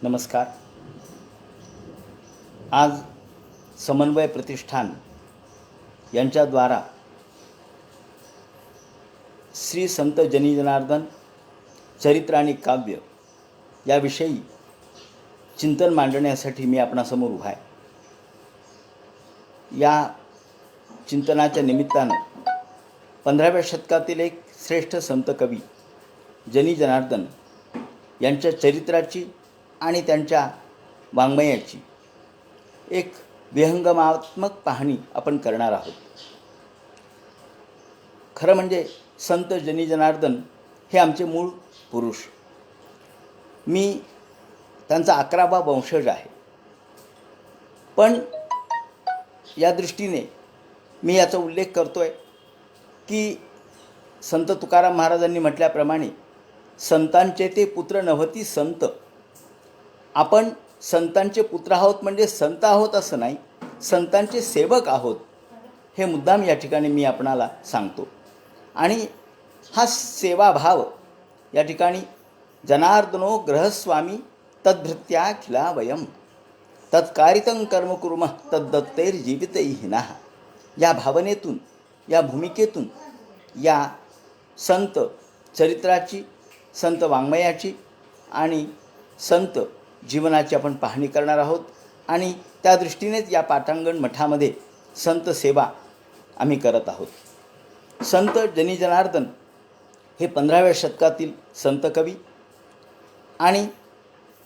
नमस्कार. आज समन्वय प्रतिष्ठान यांच्याद्वारा श्री संत जनी जनार्दन चरित्र आणि काव्य याविषयी चिंतन मांडण्यासाठी मी आपणासमोर उभा आहे. या चिंतनाच्या निमित्तानं 15व्या शतकातील एक श्रेष्ठ संत कवी जनी जनार्दन यांच्या चरित्राची आणि त्यांच्या वाङ्मयाची एक विहंगमात्मक पाहणी आपण करणार आहोत. खरं म्हणजे संत जनी जनार्दन हे आमचे मूळ पुरुष. मी त्यांचा 11वा वंशज आहे. पण या दृष्टीने मी याचा उल्लेख करतो आहे की संत तुकाराम महाराजांनी म्हटल्याप्रमाणे संतांचे ते पुत्र नव्हती संत. आपण संतांचे पुत्र आहोत म्हणजे संत आहोत असं नाही, संतांचे सेवक आहोत हे मुद्दाम या ठिकाणी मी आपणाला सांगतो. आणि हा सेवाभाव या ठिकाणी जनार्दनो ग्रहस्वामी तद्भृत्या खिला वयम तत्कारितं कर्म कुर्मः तद्दत्तैर्जीवितैहिनः या भावनेतून, या भूमिकेतून या संत चरित्राची, संत वाङ्मयाची आणि संत जीवनाची आपण पाहणी करणार आहोत. आणि त्या दृष्टीनेच या पाटांगण मठामध्ये संत सेवा आम्ही करत आहोत. संत जनी जनार्दन हे 15व्या शतकातील संत कवी आणि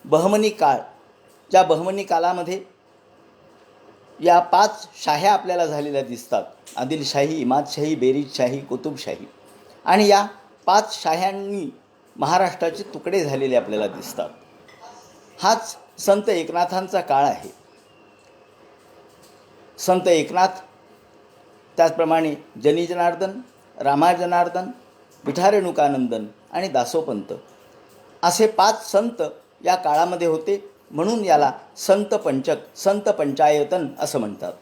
बहमनी काळ, ज्या बहमनी कालामध्ये या 5 शाह्या आपल्याला झालेल्या दिसतात: आदिलशाही, इमादशाही, बेरीजशाही, कुतुबशाही. आणि या 5 शाह्यांनी महाराष्ट्राचे तुकडे झालेले आपल्याला दिसतात. हाच संत एकनाथांचा काळ आहे. संत एकनाथ, त्याचप्रमाणे जनी जनार्दन, रामा जनार्दन, विठारेणुकानंदन आणि दासोपंत असे 5 संत या काळामध्ये होते. म्हणून याला संत पंचक, संत पंचायतन असं म्हणतात.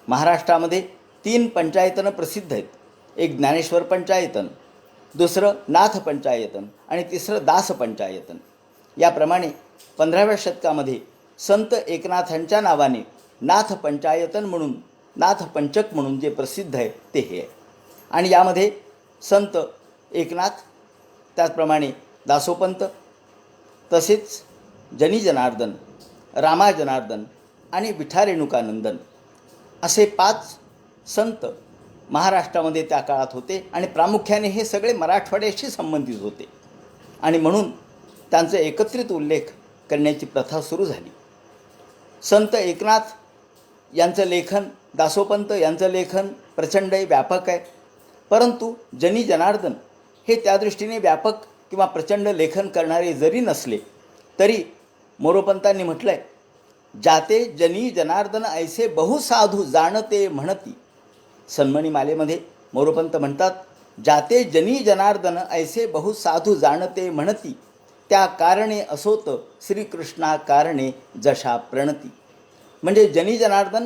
महाराष्ट्रामध्ये 3 पंचायतनं प्रसिद्ध आहेत. एक ज्ञानेश्वर पंचायतन, दुसरं नाथ पंचायतन आणि तिसरं दास पंचायतन. याप्रमाणे 15व्या शतकामध्ये संत एकनाथांच्या नावाने नाथ पंचायतन म्हणून, नाथ पंचक म्हणून जे प्रसिद्ध आहे ते हे आहे. आणि यामध्ये संत एकनाथ, त्याचप्रमाणे दासोपंत, तसेच जनी जनार्दन, रामा जनार्दन आणि विठारेणुकानंदन असे 5 संत महाराष्ट्रामध्ये त्या काळात होते. आणि प्रामुख्याने हे सगळे मराठवाड्याशी संबंधित होते. आणि म्हणून त्यांचा एकत्रित उल्लेख करण्याची प्रथा सुरू झाली. संत एकनाथ यांचं लेखन, दासोपंत यांचं लेखन प्रचंड व्यापक आहे. परंतु जनी जनार्दन हे त्या दृष्टीने व्यापक किंवा प्रचंड लेखन करणारे जरी नसले तरी मोरोपंतांनी म्हटलं आहे, जाते जनी जनार्दन ऐसे बहुसाधू जाणते म्हणती. सन्मणी मालेमध्ये मोरोपंत म्हणतात, जाते जनी जनार्दन ऐसे बहुसाधू जाणते म्हणती, त्या कारणे असोत श्रीकृष्णा कारणे जशा प्रणती. म्हणजे जनी जनार्दन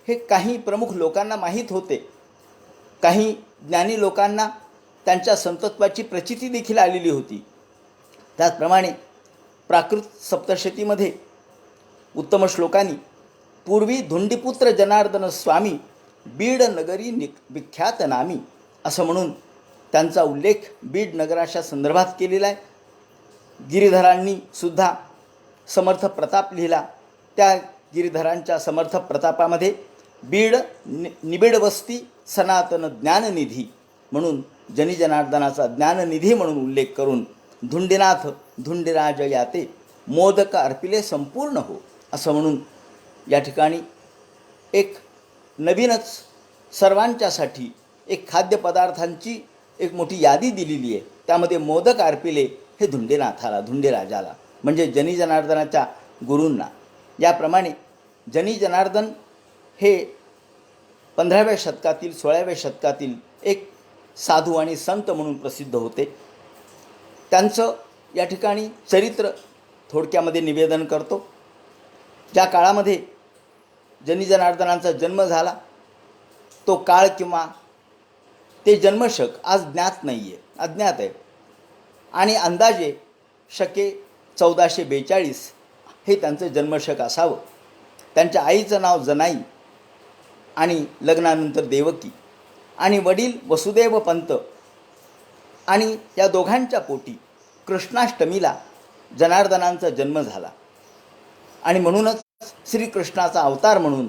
हे काही प्रमुख लोकांना माहीत होते. काही ज्ञानी लोकांना त्यांच्या संतत्वाची प्रचिती देखील आलेली होती. त्याचप्रमाणे प्राकृत सप्तशतीमध्ये उत्तम श्लोकांनी पूर्वी धुंडीपुत्र जनार्दन स्वामी बीड नगरी विख्यात नामी असं म्हणून त्यांचा उल्लेख बीड नगराच्या संदर्भात केलेला आहे. गिरीधरांनी सुद्धा समर्थ प्रताप लिहिला. त्या गिरीधरांच्या समर्थ प्रतापामध्ये बीड निबिड वस्ती सनातन ज्ञाननिधी म्हणून जनी जनार्दनाचा ज्ञाननिधी म्हणून उल्लेख करून धुंडीनाथ धुंडीराज याते मोदक अर्पिले संपूर्ण हो असं म्हणून या ठिकाणी एक नवीनच सर्वांच्यासाठी एक खाद्यपदार्थांची एक मोठी यादी दिलेली आहे. त्यामध्ये मोदक अर्पिले हे धुंडीनाथाला, धुंडीराजाला म्हणजे जनी जनार्दनाच्या गुरूंना. याप्रमाणे जनी जनार्दन हे 15व्या शतकातील, 16व्या शतकातील एक साधू आणि संत म्हणून प्रसिद्ध होते. त्यांचं या ठिकाणी चरित्र थोडक्यामध्ये निवेदन करतो. ज्या काळामध्ये जनी जनार्दनांचा जन्म झाला तो काळ किंवा ते जन्मशक आज ज्ञात नाही आहे, अज्ञात आहे. आणि अंदाजे शके 1442 हे त्यांचं जन्मशक असावं. त्यांच्या आईचं नाव जनाई आणि लग्नानंतर देवकी आणि वडील वसुदेव पंत आणि या दोघांच्या पोटी कृष्णाष्टमीला जनार्दनांचा जन्म झाला आणि म्हणूनच श्रीकृष्णाचा अवतार म्हणून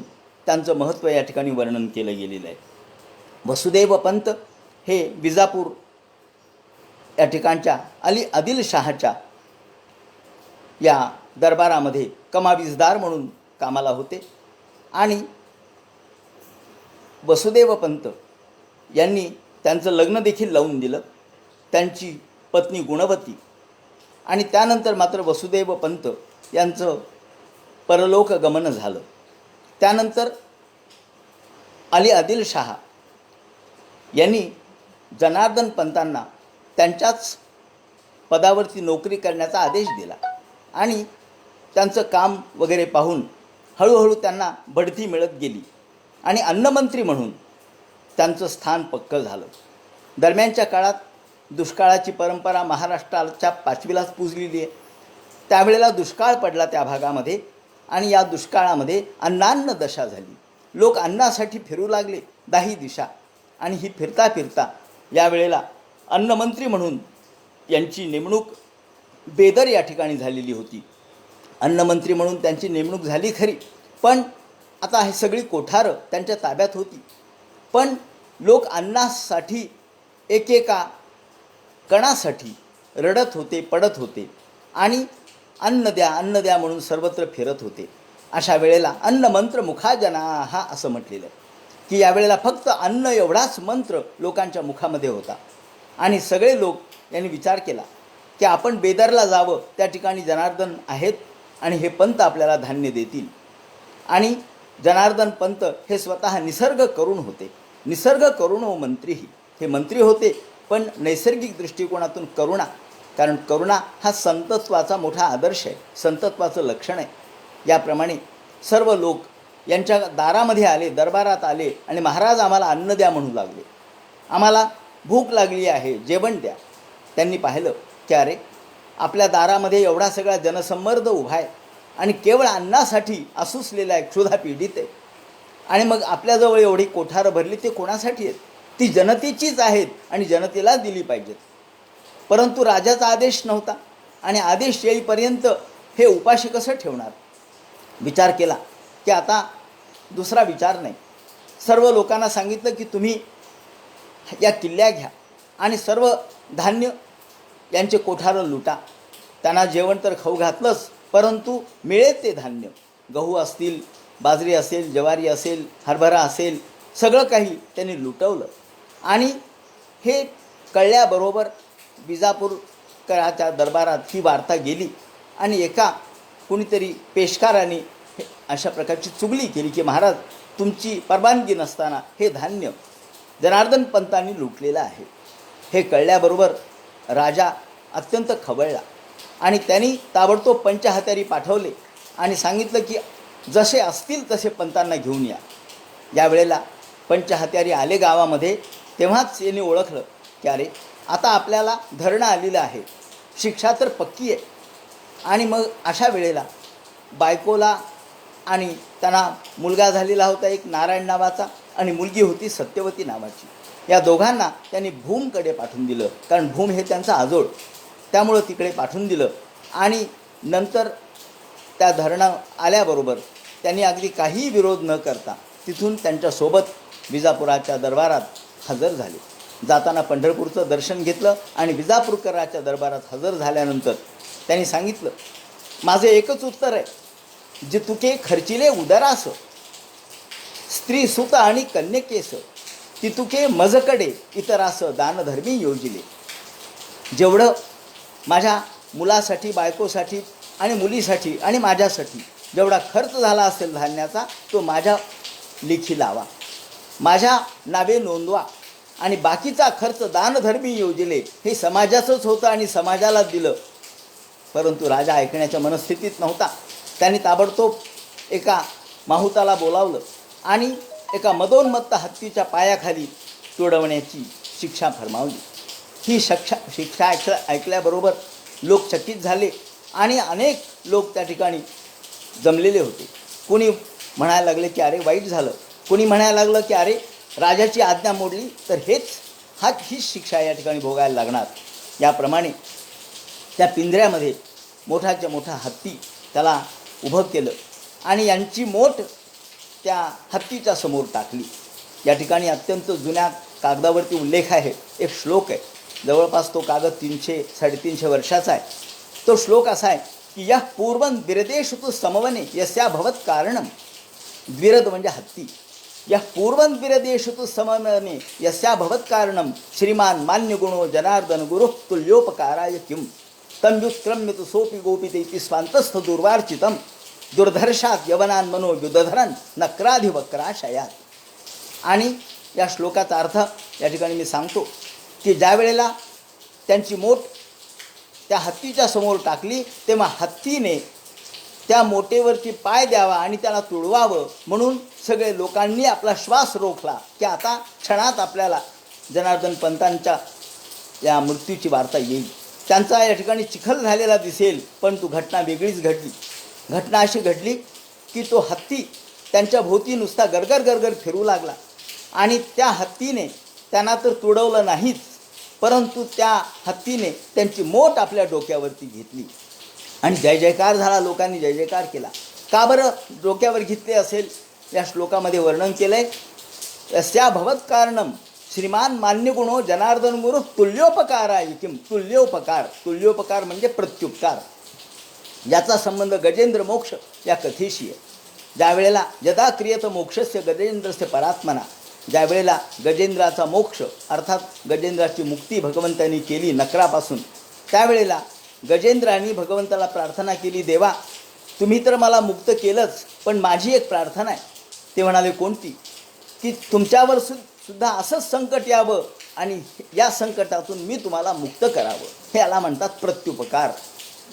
त्यांचं महत्त्व या ठिकाणी वर्णन केलं गेलेलं आहे. वसुदेव पंत हे विजापूर या ठिकाणच्या आदिलशहाच्या या दरबारामध्ये कमाविजदार म्हणून कामाला होते आणि वसुदेव पंत यांनी त्यांचं लग्न देखील लावून दिलं. त्यांची पत्नी गुणवती आणि त्यानंतर मात्र वसुदेव पंत यांचं परलोक गमन झालं. त्यानंतर आदिलशहा यांनी जनार्दन पंतांना त्यांच्याच पदावरती नोकरी करण्याचा आदेश दिला आणि त्यांचं काम वगैरे पाहून हळूहळू त्यांना बढती मिळत गेली आणि अन्नमंत्री म्हणून त्यांचं स्थान पक्कं झालं. दरम्यानच्या काळात दुष्काळाची परंपरा महाराष्ट्राच्या पाचवीलाच पुजलेली आहे. त्यावेळेला दुष्काळ पडला त्या भागामध्ये आणि या दुष्काळामध्ये अन्नान्न दशा झाली. लोक अन्नासाठी फिरू लागले दाही दिशा आणि ही फिरता फिरता यावेळेला अन्नमंत्री म्हणून यांची नेमणूक बेदर या ठिकाणी झालेली होती. अन्नमंत्री म्हणून त्यांची नेमणूक झाली खरी, पण आता ही सगळी कोठारं त्यांच्या ताब्यात होती. पण लोक अन्नासाठी एकेका कणासाठी रडत होते, पडत होते आणि अन्न द्या म्हणून सर्वत्र फिरत होते. अशा वेळेला अन्नमंत्र मुखाजना हा असं म्हटलेलं आहे की यावेळेला फक्त अन्न एवढाच मंत्र लोकांच्या मुखामध्ये होता आणि सगळे लोक यांनी विचार केला की आपण बेदरला जावं, त्या ठिकाणी जनार्दन आहेत आणि हे पंत आपल्याला धान्य देतील. आणि जनार्दन पंत हे स्वतः निसर्ग करुण होते. निसर्ग करुणो मंत्रीही, हे मंत्री होते पण नैसर्गिक दृष्टिकोनातून करुणा, कारण करुणा हा संतत्वाचा मोठा आदर्श आहे, संतत्वाचं लक्षण आहे. याप्रमाणे सर्व लोक यांच्या दारामध्ये आले, दरबारात आले आणि महाराज आम्हाला अन्न द्या म्हणू लागले. आम्हाला भूक लागली आहे, जेवण द्या. त्यांनी पाहिलं की अरे आपल्या दारामध्ये एवढा सगळा जनसंमर्द उभा आहे आणि केवळ अन्नासाठी असूसलेला एक क्षुधा पीडित आहे आणि मग आपल्याजवळ एवढी कोठारं भरली, ते कोणासाठी आहेत? ती जनतेचीच आहेत आणि जनतेला दिली पाहिजेत. परंतु राजाचा आदेश नव्हता आणि आदेश येईपर्यंत हे उपाशी कसं ठेवणार? विचार केला की आता दुसरा विचार नाही. सर्व लोकांना सांगितलं की तुम्ही या किल्ल्या घ्या आणि सर्व धान्य यांचे कोठारं लुटा. त्यांना जेवण तर खाऊ घातलंच, परंतु मिळेल ते धान्य, गहू असतील, बाजरी असेल, ज्वारी असेल, हरभरा असेल, सगळं काही त्यांनी लुटवलं. आणि हे कळल्याबरोबर विजापूरकराच्या दरबारात ही वार्ता गेली आणि एका कुणीतरी पेशकाराने अशा प्रकारची चुगली केली की महाराज तुमची परवानगी नसताना हे धान्य जनार्दन पंतांनी लुटलेलं आहे. हे कळल्याबरोबर राजा अत्यंत खवळला आणि त्यांनी ताबडतोब पंचहत्यारी पाठवले आणि सांगितलं की जसे असतील तसे पंतांना घेऊन या. यावेळेला पंचहत्यारी आले गावामध्ये, तेव्हाच यांनी ओळखलं की अरे आता आपल्याला धरणं आलेलं आहे, शिक्षा तर पक्की आहे. आणि मग अशा वेळेला बायकोला आणि त्यांना मुलगा झालेला होता एक नारायण नावाचा आणि मुलगी होती सत्यवती नावाची. या दोघांना त्यांनी भूमकडे पाठवून दिलं, कारण भूम हे त्यांचं आजोळ, त्यामुळं तिकडे पाठवून दिलं. आणि नंतर त्या धरणं आल्याबरोबर त्यांनी अगदी काहीही विरोध न करता तिथून त्यांच्यासोबत विजापुराच्या दरबारात हजर झाले. जाताना पंढरपूरचं दर्शन घेतलं आणि विजापूरकराच्या दरबारात हजर झाल्यानंतर त्यांनी सांगितलं, माझे एकच उत्तर आहे, जे तुके खर्चिले उदरास, स्त्री सुत आणि कन्यकेस, ती तुके मजकडे इतरास दानधर्मी योजिले. जेवढं माझ्या मुलासाठी, बायकोसाठी आणि मुलीसाठी आणि माझ्यासाठी जेवढा खर्च झाला असेल धान्याचा, तो माझ्या लेखी लावा, माझ्या नावे नोंदवा आणि बाकीचा खर्च दानधर्मी योजिले. हे समाजाचंच होतं आणि समाजाला दिलं. परंतु राजा ऐकण्याच्या मनस्थितीत नव्हता. त्यांनी ताबडतोब एका माहुताला बोलावलं आणि एका मदोन्मत्त हत्तीच्या पायाखाली तुडवण्याची शिक्षा फरमावली. ही शिक्षा ऐकल्याबरोबर लोक चकित झाले आणि अनेक लोक त्या ठिकाणी जमलेले होते. कोणी म्हणायला लागले की अरे वाईट झालं, कोणी म्हणायला लागलं की अरे राजाची आज्ञा मोडली तर हीच शिक्षा या ठिकाणी भोगायला लागणार. याप्रमाणे त्या पिंजऱ्यामध्ये मोठाच्या मोठा हत्ती त्याला उभं केलं आणि यांची मोठ त्या हत्तीच्या समोर टाकली. या ठिकाणी अत्यंत जुन्या कागदावरती उल्लेख आहे, एक श्लोक आहे, जवळपास तो कागद 300-350 वर्षाचा आहे. तो श्लोक असा आहे की या पूर्वं द्विरदेषु तु समवने यस्या भवत कारणम. द्विरद म्हणजे हत्ती. या पूर्वं द्विरदेषु तु समवने यस्या भवत कारणम श्रीमान मान्य गुणो जनार्दन गुरु तुल्योपकाराय किम तम व्युत्क्रम्य तु सोपी गोपिते स्वांतस्थ दुर्वार्चितम दुर्धर्षात यवनान मनो युद्धधरन नक्राधिवक्राशयात. आणि या श्लोकाचा अर्थ या ठिकाणी मी सांगतो की ज्या वेळेला त्यांची मोठ त्या हत्तीच्या समोर टाकली तेव्हा हत्तीने त्या मोटेवरती पाय द्यावा आणि त्याला तुडवावं म्हणून सगळे लोकांनी आपला श्वास रोखला की आता क्षणात आपल्याला जनार्दन पंतांच्या या मृत्यूची वार्ता येईल. त्यांचा या ठिकाणी चिखल झालेला दिसेल, परंतु घटना वेगळीच घडली. घटना अशी घडली की तो हत्ती त्यांच्या भोवती नुसता गरगर गरगर फिरू लागला आणि त्या हत्तीने त्यांना तर तुडवलं नाहीच, परंतु त्या हत्तीने त्यांची मोठ आपल्या डोक्यावरती घेतली आणि जय जयकार झाला. लोकांनी जय जयकार केला. का बरं डोक्यावर घेतले असेल? या श्लोकामध्ये वर्णन केलं आहे, यस्या भवत कारणम श्रीमान मान्य गुणो जनार्दन गुरु तुल्योपकाराय किम. तुल्योपकार म्हणजे प्रत्युपकार. याचा संबंध गजेंद्र मोक्ष या कथेशी आहे. ज्या वेळेला यदा क्रियत मोक्षस्य गजेंद्रस्य परात्मना, ज्या वेळेला गजेंद्राचा मोक्ष अर्थात गजेंद्राची मुक्ती भगवंतांनी केली नकरापासून, त्यावेळेला गजेंद्रांनी भगवंताला प्रार्थना केली, देवा तुम्ही तर मला मुक्त केलंच, पण माझी एक प्रार्थना आहे. ते म्हणाले कोणती? की तुमच्यावर सुद्धा असंच संकट यावं आणि या संकटातून मी तुम्हाला मुक्त करावं. हे याला म्हणतात प्रत्युपकार.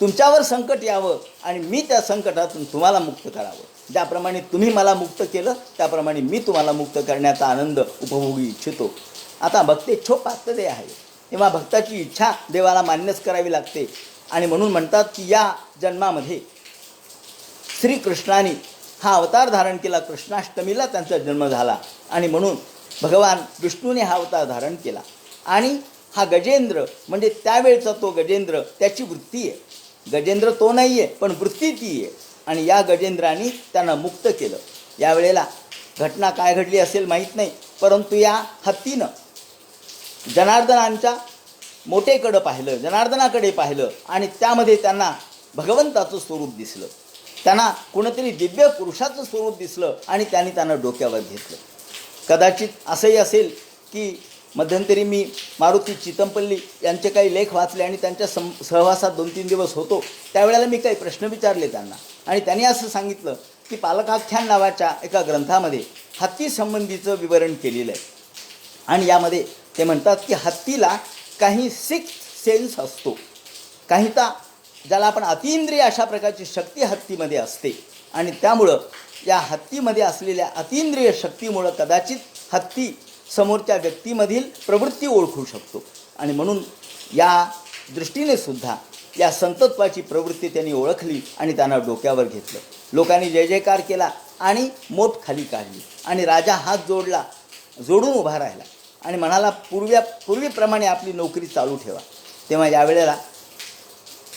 तुमच्यावर संकट यावं आणि मी त्या संकटातून तुम्हाला मुक्त करावं. ज्याप्रमाणे तुम्ही मला मुक्त केलं त्याप्रमाणे मी तुम्हाला मुक्त करण्याचा आनंद उपभोगू इच्छितो. आता भक्तेच्छो पात्रते आहे, तेव्हा भक्ताची इच्छा देवाला मान्यच करावी लागते. आणि म्हणून म्हणतात की या जन्मामध्ये श्रीकृष्णाने हा अवतार धारण केला. कृष्णाष्टमीला त्यांचा जन्म झाला आणि म्हणून भगवान विष्णूने हा अवतार धारण केला. आणि हा गजेंद्र म्हणजे त्यावेळचा तो गजेंद्र, त्याची वृत्ती आहे. गजेंद्र तो नाही आहे, पण वृत्ती ती आहे. आणि या गजेंद्राने त्यांना मुक्त केलं. यावेळेला घटना काय घडली असेल माहीत नाही, परंतु या हत्तीनं जनार्दनांच्या मोठेकडं पाहिलं, जनार्दनाकडे पाहिलं आणि त्यामध्ये त्यांना भगवंताचं स्वरूप दिसलं. त्यांना कोणतरी दिव्य पुरुषाचं स्वरूप दिसलं आणि त्यांनी त्यांना डोक्यावर घेतलं. कदाचित असंही असेल की मध्यंतरी मी मारुती चितमपल्ली यांचे काही लेख वाचले आणि त्यांच्या सहवासात 2-3 दिवस होतो. त्यावेळेला मी काही प्रश्न विचारले त्यांना आणि त्यांनी असं सांगितलं की पालकाख्यान नावाच्या एका ग्रंथामध्ये हत्ती संबंधीचं विवरण केलेलं आहे. आणि यामध्ये ते म्हणतात की हत्तीला काही सिक्स्थ सेन्स असतो, काहीता ज्याला आपण अतींद्रिय अशा प्रकारची शक्ती हत्तीमध्ये असते. आणि त्यामुळं या हत्तीमध्ये असलेल्या अतींद्रिय शक्तीमुळं कदाचित हत्ती समोरच्या व्यक्तीमधील प्रवृत्ती ओळखू शकतो. आणि म्हणून या दृष्टीने सुद्धा या संतत्वाची प्रवृत्ती त्यांनी ओळखली आणि त्यांना डोक्यावर घेतलं. लोकांनी जय जयकार केला आणि मोठ खाली काढली आणि राजा हात जोडून उभा राहिला आणि म्हणाला पूर्वीप्रमाणे आपली नोकरी चालू ठेवा. तेव्हा यावेळेला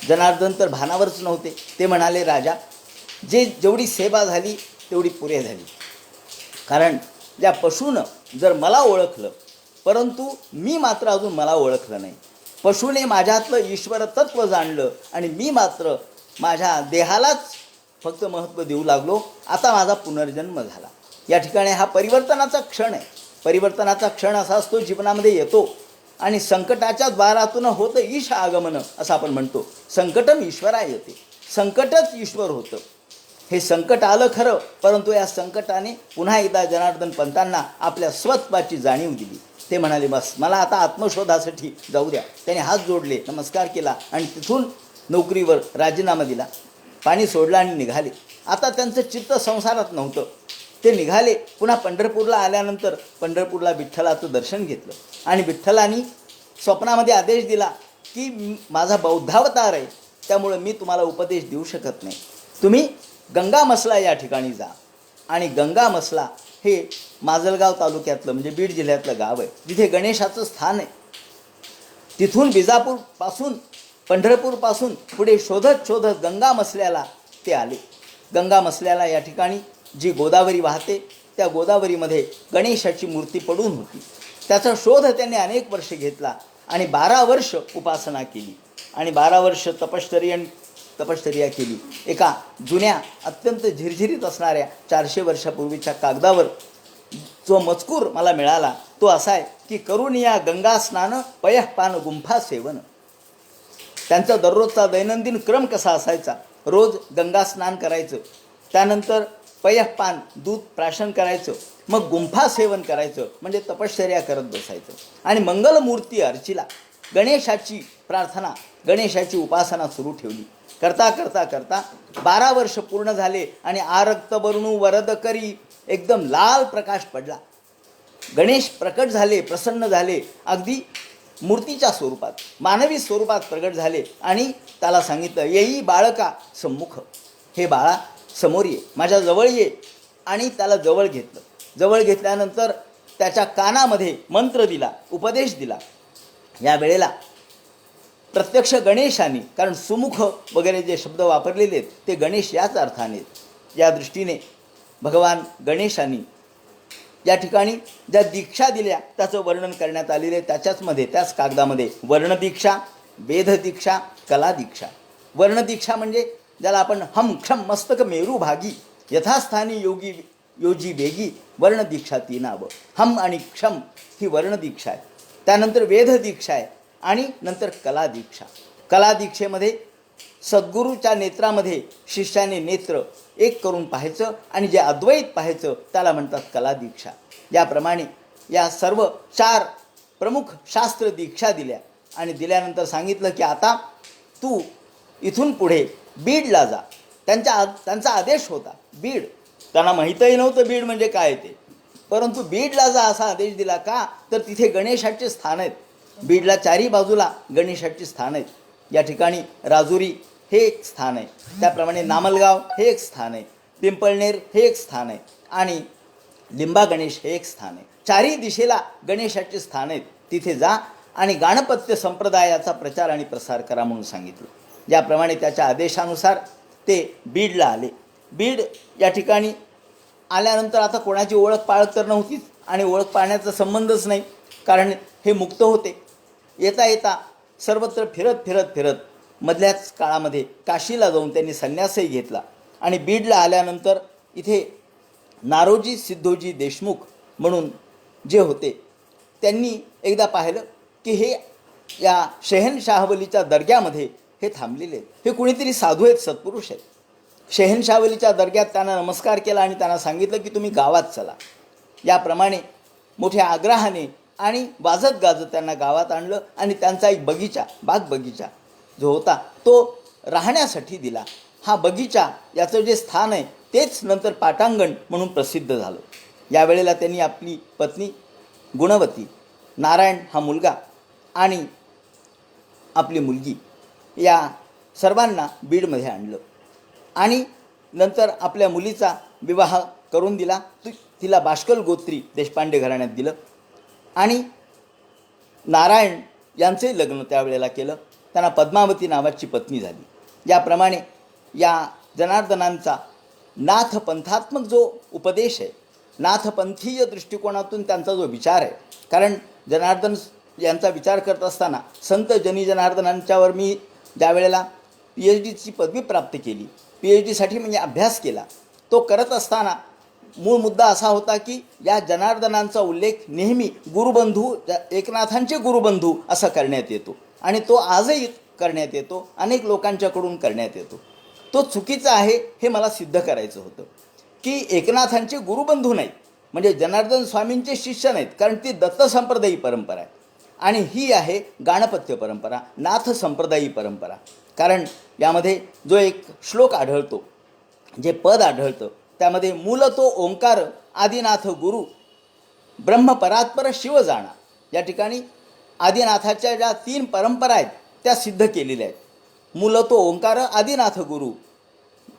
जनार्दन तर भानावरच नव्हते. ते म्हणाले, राजा जेवढी सेवा झाली तेवढी पुरे झाली. कारण या पशूनं जर मला ओळखलं, परंतु मी मात्र अजून मला ओळखलं नाही. पशूने माझ्यातलं ईश्वर तत्व जाणलं आणि मी मात्र माझ्या देहालाच फक्त महत्त्व देऊ लागलो. आता माझा पुनर्जन्म झाला. या ठिकाणी हा परिवर्तनाचा क्षण आहे. परिवर्तनाचा क्षण असा असतो जीवनामध्ये येतो आणि संकटाच्या द्वारातून होतं ईश आगमन असं आपण म्हणतो. संकटम ईश्वरा येते, संकटच ईश्वर होतं. हे संकट आलं खरं, परंतु या संकटाने पुन्हा एकदा जनार्दन पंतांना आपल्या स्वत्वाची जाणीव दिली. ते म्हणाले, बस मला आता आत्मशोधासाठी जाऊ द्या. त्याने हात जोडले, नमस्कार केला आणि तिथून नोकरीवर राजीनामा दिला, पाणी सोडलं आणि निघाले. आता त्यांचं चित्त संसारात नव्हतं. ते निघाले. पुन्हा पंढरपूरला आल्यानंतर पंढरपूरला विठ्ठलाचं दर्शन घेतलं आणि विठ्ठलानी स्वप्नामध्ये आदेश दिला की माझा बौद्धावतार आहे, त्यामुळे मी तुम्हाला उपदेश देऊ शकत नाही. तुम्ही गंगामसला या ठिकाणी जा. आणि गंगामसला हे माजलगाव तालुक्यातलं म्हणजे बीड जिल्ह्यातलं गाव आहे. तिथे गणेशाचं स्थान आहे. तिथून विजापूरपासून पंढरपूरपासून पुढे शोधत शोधत गंगामसल्याला ते आले. गंगामसल्याला या ठिकाणी जी गोदावरी वाहते त्या गोदावरीमध्ये गणेशाची मूर्ती पडून होती. त्याचा शोध त्यांनी अनेक वर्ष घेतला आणि 12 वर्ष उपासना केली आणि 12 वर्ष तपश्चर्या केली. एका जुन्या अत्यंत झिरझिरीत असणाऱ्या 400 वर्षापूर्वीच्या कागदावर जो मजकूर मला मिळाला तो असा आहे की करून या गंगा स्नान पयः पान गुंफा सेवन. त्यांचा दररोजचा दैनंदिन क्रम कसा असायचा? रोज गंगा स्नान करायचं, त्यानंतर पयः पान दूध प्राशन करायचं, मग गुंफा सेवन करायचं म्हणजे तपश्चर्या करत बसायचं आणि मंगलमूर्ती अर्चिला गणेशाची प्रार्थना गणेशाची उपासना सुरू ठेवली. करता करता करता 12 वर्ष पूर्ण झाले आणि आरक्त वर्णू वरद करी एकदम लाल प्रकाश पडला. गणेश प्रकट झाले, प्रसन्न झाले, अगदी मूर्तीच्या स्वरूपात मानवी स्वरूपात प्रगट झाले आणि त्याला सांगितलं, येई बाळका सम्मुख, हे बाळा समोर ये, माझ्या जवळ ये. आणि त्याला जवळ घेतलं. जवळ घेतल्यानंतर त्याच्या कानामध्ये मंत्र दिला, उपदेश दिला. या वेळेला प्रत्यक्ष गणेशाने, कारण सुमुख वगैरे जे शब्द वापरलेले आहेत ते गणेश याच अर्थाने, या दृष्टीने भगवान गणेशाने या ठिकाणी ज्या दीक्षा दिल्या त्याचं वर्णन करण्यात आलेलं आहे. त्याच कागदामध्ये वर्णदीक्षा, वेधदीक्षा, कलादीक्षा. वर्णदीक्षा म्हणजे ज्याला आपण हम क्षम मस्तक मेरू भागी यथास्थानी योजी वेगी वर्णदीक्षा ती नावं. हम आणि क्षम ही वर्णदीक्षा आहे. त्यानंतर वेधदीक्षा आहे आणि नंतर कलादीक्षा. कलादीक्षेमध्ये सद्गुरूच्या नेत्रामध्ये शिष्याने नेत्र एक करून पाहायचं आणि जे अद्वैत पाहायचं त्याला म्हणतात कलादीक्षा. याप्रमाणे या सर्व 4 प्रमुख शास्त्र दीक्षा दिल्या आणि दिल्यानंतर सांगितलं की आता तू इथून पुढे बीडला जा. त्यांचा आदेश होता. बीड, त्यांना माहीतही नव्हतं बीड म्हणजे काय ते, परंतु बीडला जा असा आदेश दिला. का तर तिथे गणेशाचे स्थान आहेत. बीडला 4ही बाजूला गणेशाची स्थान आहेत. या ठिकाणी राजुरी हे एक स्थान आहे, त्याप्रमाणे नामलगाव हे एक स्थान आहे, पिंपळनेर हे एक स्थान आहे आणि लिंबा गणेश हे एक स्थान आहे. 4ही दिशेला गणेशाचे स्थान आहेत. तिथे जा आणि गाणपत्य संप्रदायाचा प्रचार आणि प्रसार करा म्हणून सांगितलं. ज्याप्रमाणे त्याच्या आदेशानुसार ते बीडला आले. बीड या ठिकाणी आल्यानंतर आता कोणाची ओळख पाळख तर नव्हतीच आणि ओळख पाळण्याचा संबंधच नाही, कारण हे मुक्त होते. येता येता सर्वत्र फिरत मधल्याच काळामध्ये काशीला जाऊन त्यांनी संन्यासही घेतला आणि बीडला आल्यानंतर इथे नारोजी सिद्धोजी देशमुख म्हणून जे होते त्यांनी एकदा पाहिलं की हे या शहनशाहवलीच्या दर्ग्यामध्ये हे थांबलेले आहेत. हे कुणीतरी साधू आहेत, सत्पुरुष आहेत. शहनशाहवलीच्या दर्ग्यात त्यांना नमस्कार केला आणि त्यांना सांगितलं की तुम्ही गावात चला. याप्रमाणे मोठ्या आग्रहाने आणि वाजत गाजत त्यांना गावात आणलं आणि त्यांचा एक बाग बगीचा जो होता तो राहण्यासाठी दिला. हा बगीचा याचं जे स्थान आहे तेच नंतर पाटांगण म्हणून प्रसिद्ध झालं. यावेळेला त्यांनी आपली पत्नी गुणवती, नारायण हा मुलगा आणि आपली मुलगी या सर्वांना बीडमध्ये आणलं आणि नंतर आपल्या मुलीचा विवाह करून दिला. तिला बाष्कल गोत्री देशपांडे घराण्यात दिलं आणि नारायण यांचे लग्न त्यावेळेला केलं. त्यांना पद्मावती नावाची पत्नी झाली. याप्रमाणे या जनार्दनांचा नाथपंथात्मक जो उपदेश आहे, नाथपंथीय दृष्टिकोनातून त्यांचा जो विचार आहे, कारण जनार्दन यांचा विचार करत असताना संत जनी जनार्दनांच्यावर मी ज्यावेळेला PhDची पदवी प्राप्त केली, PhDसाठी म्हणजे अभ्यास केला, तो करत असताना मूळ मुद्दा असा होता की या जनार्दनांचा उल्लेख नेहमी गुरुबंधू, एकनाथांचे गुरुबंधू असा करण्यात येतो आणि तो आजही करण्यात येतो, अनेक लोकांच्याकडून करण्यात येतो. तो चुकीचा आहे हे मला सिद्ध करायचं होतं की एकनाथांचे गुरुबंधू नाहीत म्हणजे जनार्दन स्वामींचे शिष्य नाहीत, कारण ती दत्त संप्रदायी परंपरा आहे आणि ही आहे गाणपत्य परंपरा, नाथ संप्रदायी परंपरा. कारण यामध्ये जो एक श्लोक आढळतो, जे पद आढळतं त्यामध्ये मूलतो ओंकार आदिनाथ गुरु ब्रह्मपरात्पर शिव जाणा. या ठिकाणी आदिनाथाच्या ज्या 3 परंपरा आहेत त्या सिद्ध केलेल्या आहेत. मूलतो ओंकार आदिनाथ गुरु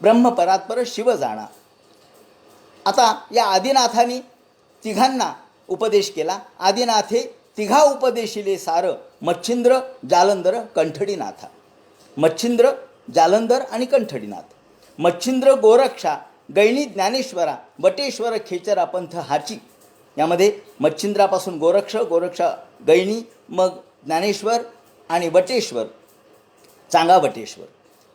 ब्रह्मपरात्पर शिव जाणा. आता या आदिनाथांनी तिघांना उपदेश केला. आदिनाथे तिघा उपदेशिले सार, मच्छिंद्र जालंधर कंठडीनाथा. मच्छिंद्र जालंधर आणि कंठडीनाथ. मच्छिंद्र गोरक्षा गैणी ज्ञानेश्वरा, बटेश्वर खेचरा पंथ हाची. यामध्ये मच्छिंद्रापासून गोरक्ष, गैणी, मग ज्ञानेश्वर आणि बटेश्वर, चांगा बटेश्वर.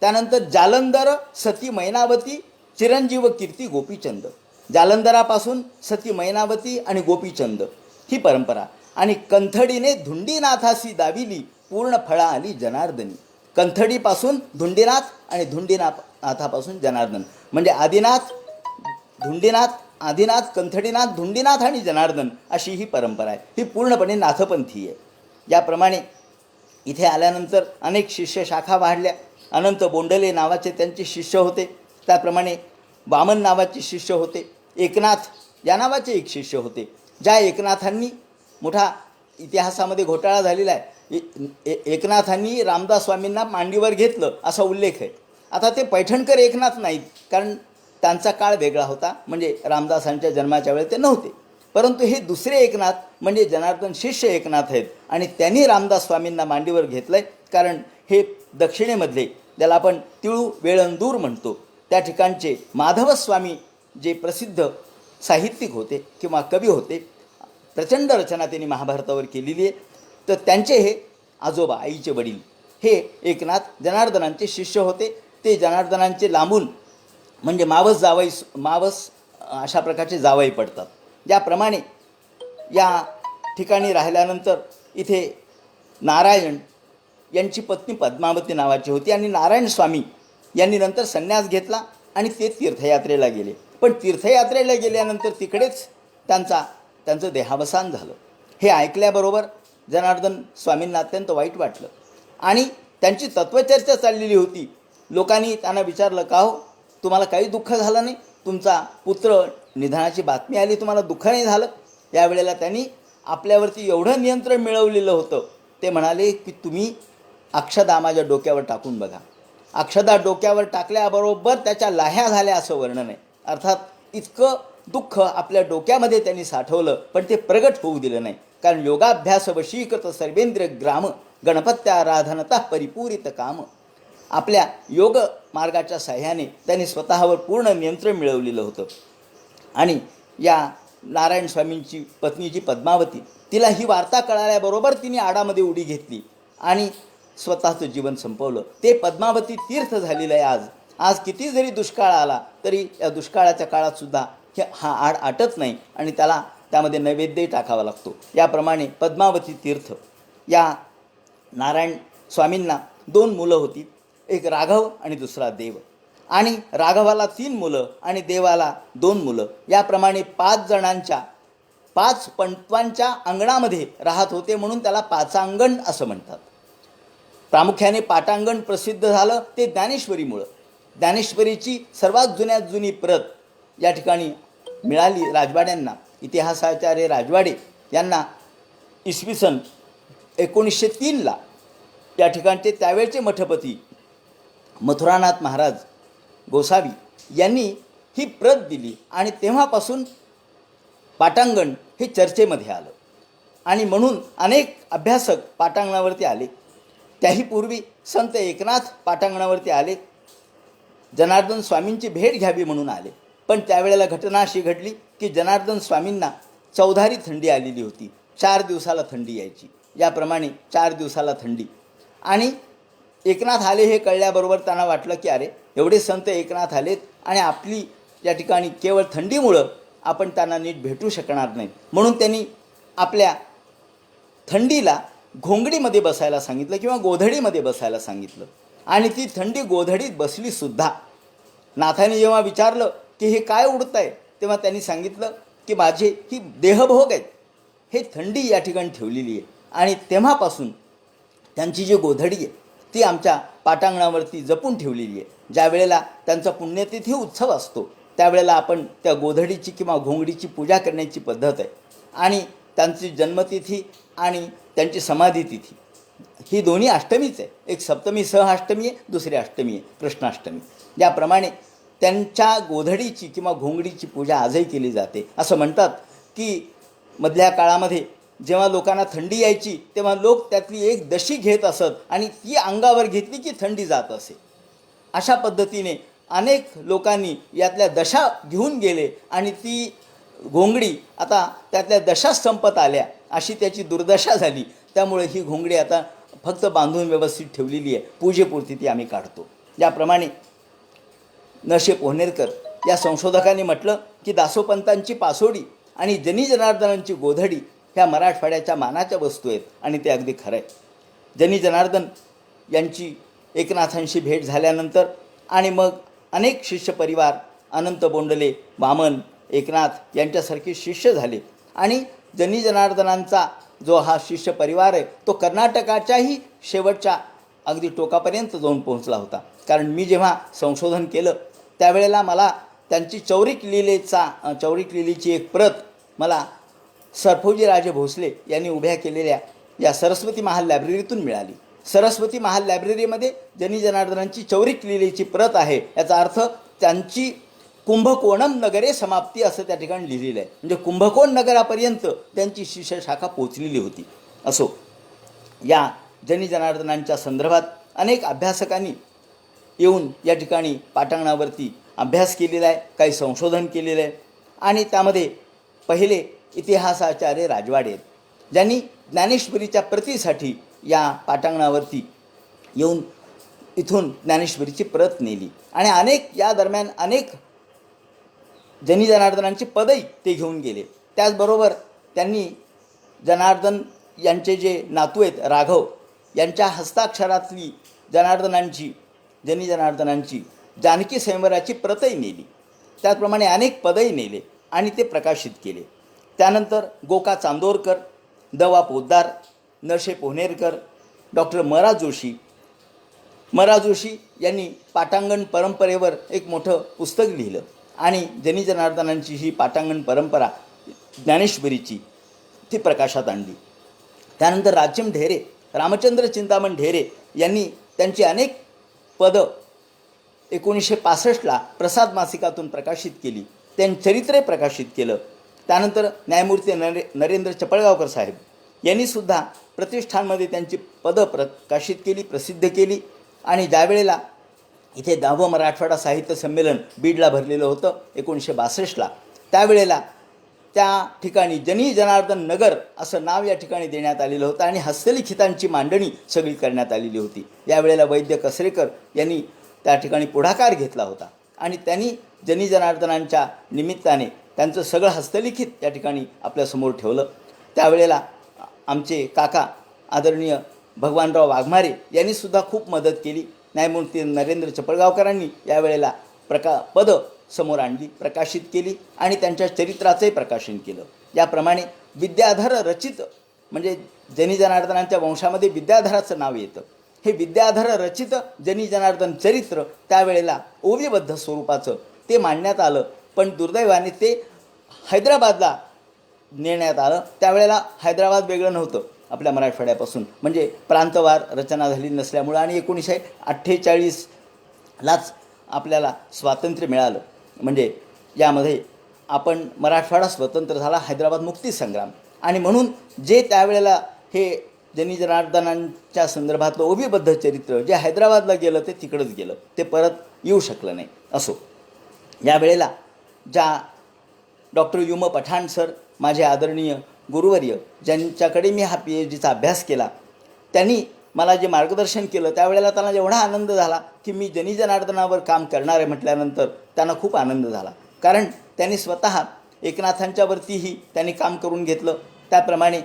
त्यानंतर जालंधर सती मैनावती, चिरंजीव कीर्ती गोपीचंद. जालंधरापासून सती मैनावती आणि गोपीचंद ही परंपरा. आणि कंथडीने धुंडीनाथासी दाविली, पूर्ण फळा आली जनार्दनी. कंथडीपासून धुंडीनाथ आणि धुंडीनाथापासून जनार्दन, म्हणजे आदिनाथ, कंथडीनाथ, धुंडीनाथ आणि जनार्दन अशी ही परंपरा आहे. ही पूर्णपणे नाथपंथी आहे. याप्रमाणे इथे आल्यानंतर अनेक शिष्य शाखा वाढल्या. अनंत बोंडले नावाचे त्यांचे शिष्य होते. त्याप्रमाणे वामन नावाचे शिष्य होते. एकनाथ या नावाचे एक शिष्य होते. ज्या एकनाथांनी, मोठा इतिहासामध्ये घोटाळा झालेला आहे, एकनाथांनी रामदास स्वामींना मांडीवर घेतलं असा उल्लेख आहे. आता ते पैठणकर एकनाथ नाहीत, कारण त्यांचा काळ वेगळा होता, म्हणजे रामदासांच्या जन्माच्या वेळेस ते नव्हते. परंतु हे दुसरे एकनाथ म्हणजे जनार्दन शिष्य एकनाथ आहेत. आणि त्यांनी रामदास स्वामींना मांडीवर घेतलं आहे, कारण हे दक्षिणेमधले, ज्याला आपण तिळू वेळंदूर म्हणतो, त्या ठिकाणचे माधवस्वामी जे प्रसिद्ध साहित्यिक होते किंवा कवी होते, प्रचंड रचना त्यांनी महाभारतावर केलेली आहे. तर त्यांचे हे आजोबा, आईचे वडील, हे एकनाथ जनार्दनांचे शिष्य होते. ते जनार्दनांचे लांबून म्हणजे मावस अशा प्रकारचे जावई पडतात. ज्याप्रमाणे या ठिकाणी राहिल्यानंतर इथे नारायण यांची पत्नी पद्मावती नावाची होती. आणि नारायण स्वामी यांनी नंतर संन्यास घेतला आणि ते तीर्थयात्रेला गेले. पण तीर्थयात्रेला गेल्यानंतर तिकडेच त्यांचं देहावसान झालं. हे ऐकल्याबरोबर जनार्दन स्वामींना अत्यंत वाईट वाटलं आणि त्यांची तत्त्वचर्चा चाललेली होती. लोकांनी त्यांना विचारलं, का हो, तुम्हाला काही दुःख झालं नाही? तुमचा पुत्र निधनाची बातमी आली, तुम्हाला दुःख नाही झालं? यावेळेला त्यांनी आपल्यावरती एवढं नियंत्रण मिळवलेलं होतं, ते म्हणाले की तुम्ही अक्षदा माझ्या डोक्यावर टाकून बघा. अक्षदा डोक्यावर टाकल्याबरोबर त्याच्या लाह्या झाल्या असं वर्णन आहे. अर्थात इतकं दुःख आपल्या डोक्यामध्ये त्यांनी साठवलं, पण ते प्रगट होऊ दिलं नाही. कारण योगाभ्यास वशीकृत सर्वेंद्रिय ग्राम, गणपत्याराधनता परिपूरित काम. आपल्या योग मार्गाच्या साह्याने त्यांनी स्वतःवर पूर्ण नियंत्रण मिळवलेलं होतं. आणि या नारायण स्वामींची पत्नी जी पद्मावती, तिला ही वार्ता कळाल्याबरोबर तिने आडामध्ये उडी घेतली आणि स्वतःचं जीवन संपवलं. ते पद्मावती तीर्थ झालेलं आहे. आज किती जरी दुष्काळ आला तरी या दुष्काळाच्या काळातसुद्धा हा आड आटत नाही आणि त्यामध्ये नैवेद्यही टाकावा लागतो. याप्रमाणे पद्मावती तीर्थ. या नारायण स्वामींना 2 मुलं होती, एक राघव आणि दुसरा देव. आणि राघवाला 3 मुलं आणि देवाला 2 मुलं. याप्रमाणे 5 पंतवांच्या अंगणामध्ये राहत होते, म्हणून त्याला पाचांगण असं म्हणतात. प्रामुख्याने पाटांगण प्रसिद्ध झालं ते ज्ञानेश्वरीमुळं. ज्ञानेश्वरीची सर्वात जुन्यात जुनी प्रत या ठिकाणी मिळाली राजवाड्यांना. इतिहासाचार्य राजवाडे यांना इसवी सन 1903ला या ठिकाणचे त्यावेळचे मठपती मथुरानाथ महाराज गोसावी यांनी ही प्रत दिली आणि तेव्हापासून पाटांगण हे चर्चेमध्ये आलं. आणि म्हणून अनेक अभ्यासक पाटांगणावरती आले. त्याही पूर्वी संत एकनाथ पाटांगणावरती आले, जनार्दन स्वामींची भेट घ्यावी म्हणून आले. पण त्यावेळेला घटना अशी घडली की जनार्दन स्वामींना चौधारी थंडी आलेली होती. 4 दिवसाला थंडी यायची. याप्रमाणे 4 दिवसाला थंडी. आणि एकनाथ आले हे कळल्याबरोबर त्यांना वाटलं की अरे, एवढे संत एकनाथ आलेत आणि आपली या ठिकाणी केवळ थंडीमुळं आपण त्यांना नीट भेटू शकणार नाही. म्हणून त्यांनी आपल्या थंडीला घोंगडीमध्ये बसायला सांगितलं किंवा गोधडीमध्ये बसायला सांगितलं. आणि ती थंडी गोधडीत बसलीसुद्धा. नाथाने जेव्हा विचारलं की हे काय उडत आहे, तेव्हा त्यांनी सांगितलं की माझे ही देहभोग आहेत, हे थंडी या ठिकाणी ठेवलेली आहे. आणि तेव्हापासून त्यांची जी गोधडी आहे ती आमच्या पाटांगणावरती जपून ठेवलेली आहे. ज्या वेळेला त्यांचा पुण्यतिथी उत्सव असतो त्यावेळेला आपण त्या गोधडीची किंवा घोंगडीची पूजा करण्याची पद्धत आहे. आणि त्यांची जन्मतिथी आणि त्यांची समाधीतिथी ही दोन्ही अष्टमीच आहे. एक सप्तमी सह अष्टमी आहे, दुसरी अष्टमी आहे कृष्णाष्टमी. याप्रमाणे त्यांच्या गोधडीची किंवा घोंगडीची पूजा आजही केली जाते. असं म्हणतात की मधल्या काळामध्ये जेव्हा लोकांना थंडी यायची तेव्हा लोक त्यातली एक दशी घेत असत आणि ती अंगावर घेतली की थंडी जात असे. अशा पद्धतीने अनेक लोकांनी यातल्या दशा घेऊन गेले आणि ती घोंगडी आता त्यातल्या दशाच संपत आल्या अशी त्याची दुर्दशा झाली. त्यामुळे ही घोंगडी आता फक्त बांधून व्यवस्थित ठेवलेली आहे, पूजेपुरती ती आम्ही काढतो. ज्याप्रमाणे नशे पोहनेरकर या संशोधकांनी म्हटलं की दासोपंतांची पासोडी आणि जनी जनार्दनांची गोधडी ह्या मराठवाड्याच्या मानाच्या वस्तू आहेत आणि ते अगदी खरं आहे. जनी जनार्दन यांची एकनाथांशी भेट झाल्यानंतर आणि मग अनेक शिष्य परिवार अनंत बोंडले, वामन, एकनाथ यांच्यासारखे शिष्य झाले आणि जनी जनार्दनांचा जो हा शिष्य परिवार आहे तो कर्नाटकाच्याही शेवटच्या अगदी टोकापर्यंत जाऊन पोहोचला होता. कारण मी जेव्हा संशोधन केलं त्यावेळेला मला त्यांची चौरिक लिलीची एक प्रत मला सरफोजीराजे भोसले यांनी उभ्या केलेल्या या सरस्वती महाल लायब्ररीतून मिळाली. सरस्वती महाल लायब्ररीमध्ये जनी जनार्दनांची चौरिक लिलीची प्रत आहे. याचा अर्थ त्यांची कुंभकोणम नगरे समाप्ती असं त्या ठिकाणी लिहिलेलं आहे. म्हणजे कुंभकोण नगरापर्यंत त्यांची शिष्य शाखा पोचलेली होती. असो, या जनी जनार्दनांच्या संदर्भात अनेक अभ्यासकांनी येऊन या ठिकाणी पाटांगणावरती अभ्यास केलेला आहे, काही संशोधन केलेलं आहे आणि त्यामध्ये पहिले इतिहासाचार्य राजवाडे आहेत, ज्यांनी ज्ञानेश्वरीच्या प्रतीसाठी या पाटांगणावरती येऊन इथून ज्ञानेश्वरीची प्रत नेली आणि अनेक या दरम्यान अनेक जनी जनार्दनांची पदही ते घेऊन गेले. त्याचबरोबर त्यांनी जनार्दन यांचे जे नातू आहेत राघव यांच्या हस्ताक्षरातली जनी जनार्दनांची जानकी स्वयंवराची प्रतही नेली. त्याचप्रमाणे अनेक पदही नेले आणि ते प्रकाशित केले. त्यानंतर गोका चांदोरकर, दवा पोद्दार, नशे पोहनेरकर, डॉक्टर मरा जोशी यांनी पाटांगण परंपरेवर एक मोठं पुस्तक लिहिलं आणि जनी जनार्दनांची ही पाटांगण परंपरा ज्ञानेश्वरीची ती प्रकाशात आणली. त्यानंतर रामचंद्र चिंतामण ढेरे यांनी त्यांची अनेक पदं 1965ला प्रसाद मासिकातून प्रकाशित केली, त्यांनी चरित्रे प्रकाशित केलं. त्यानंतर न्यायमूर्ती नरेंद्र चपळगावकर साहेब यांनीसुद्धा प्रतिष्ठानमध्ये त्यांची पदं प्रकाशित केली, प्रसिद्ध केली आणि ज्यावेळेला इथे 10वं मराठवाडा साहित्य संमेलन बीडला भरलेलं होतं 1962ला, त्यावेळेला त्या ठिकाणी जनी जनार्दन नगर असं नाव या ठिकाणी देण्यात आलेलं होतं आणि हस्तलिखितांची मांडणी सगळी करण्यात आलेली होती. यावेळेला वैद्य कसरेकर यांनी त्या ठिकाणी पुढाकार घेतला होता आणि त्यांनी जनी जनार्दनांच्या निमित्ताने त्यांचं सगळं हस्तलिखित या ठिकाणी आपल्यासमोर ठेवलं. त्यावेळेला आमचे काका आदरणीय भगवानराव वाघमारे यांनीसुद्धा खूप मदत केली. न्यायमूर्ती नरेंद्र चपळगावकरांनी यावेळेला पदं समोर आणली, प्रकाशित केली आणि त्यांच्या चरित्राचंही प्रकाशन केलं. याप्रमाणे विद्याधर रचित म्हणजे जनी जनार्दनांच्या वंशामध्ये विद्याधराचं नाव येतं. हे विद्याधर रचित जनी जनार्दन चरित्र त्यावेळेला ओवीबद्ध स्वरूपाचं ते मांडण्यात आलं, पण दुर्दैवाने ते हैदराबादला नेण्यात आलं. त्यावेळेला हैदराबाद वेगळं नव्हतं आपल्या मराठवाड्यापासून, म्हणजे प्रांतवार रचना झाली नसल्यामुळं आणि 1948लाच आपल्याला स्वातंत्र्य मिळालं. म्हणजे यामध्ये आपण मराठवाडा स्वतंत्र झाला, हैदराबाद मुक्ती संग्राम, आणि म्हणून जे त्यावेळेला हे जनी जनार्दनांच्या संदर्भातलं ओवीबद्ध चरित्र जे हैदराबादला गेलं ते तिकडंच गेलं, ते परत येऊ शकलं नाही. असो, यावेळेला ज्या डॉक्टर युम पठाण सर माझे आदरणीय गुरुवर्य ज्यांच्याकडे मी हा PhDचा अभ्यास केला, त्यांनी मला जे मार्गदर्शन केलं त्यावेळेला त्यांना एवढा आनंद झाला की मी जनी जनार्दनावर काम करणार आहे म्हटल्यानंतर त्यांना खूप आनंद झाला. कारण त्यांनी स्वतः एकनाथांच्यावरतीही त्यांनी काम करून घेतलं. त्याप्रमाणे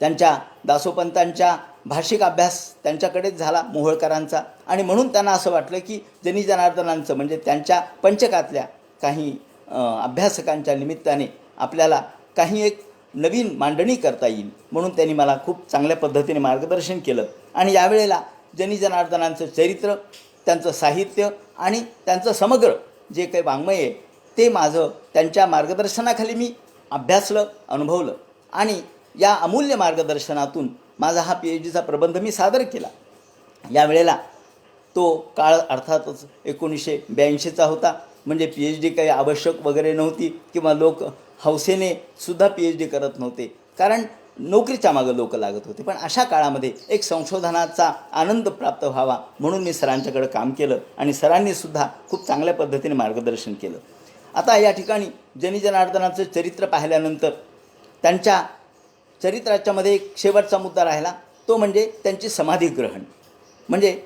त्यांच्या दासोपंतांच्या भाषिक अभ्यास त्यांच्याकडेच झाला मोहोळकरांचा, आणि म्हणून त्यांना असं वाटलं की जनी जनार्दनांचं म्हणजे त्यांच्या पंचकातल्या काही अभ्यासकांच्या निमित्ताने आपल्याला काही एक नवीन मांडणी करता येईल, म्हणून त्यांनी मला खूप चांगल्या पद्धतीने मार्गदर्शन केलं. आणि यावेळेला जनी जनार्दनांचं चरित्र, त्यांचं साहित्य आणि त्यांचं समग्र जे काही वाङ्मय आहे ते माझं त्यांच्या मार्गदर्शनाखाली मी अभ्यासलं, अनुभवलं आणि या अमूल्य मार्गदर्शनातून माझा हा PhDचा प्रबंध मी सादर केला. यावेळेला तो काळ अर्थातच 1982चा होता. म्हणजे PhD काही आवश्यक वगैरे नव्हती किंवा लोक हौसेने सुद्धा PhD करत नव्हते, कारण नोकरीच्या मागं लोक लागत होते. पण अशा काळामध्ये एक संशोधनाचा आनंद प्राप्त व्हावा म्हणून मी सरांच्याकडे काम केलं आणि सरांनीसुद्धा खूप चांगल्या पद्धतीने मार्गदर्शन केलं. आता या ठिकाणी जनी जनार्दनाचं चरित्र पाहिल्यानंतर त्यांच्या चरित्राच्यामध्ये एक शेवटचा मुद्दा राहिला, तो म्हणजे त्यांची समाधी ग्रहण. म्हणजे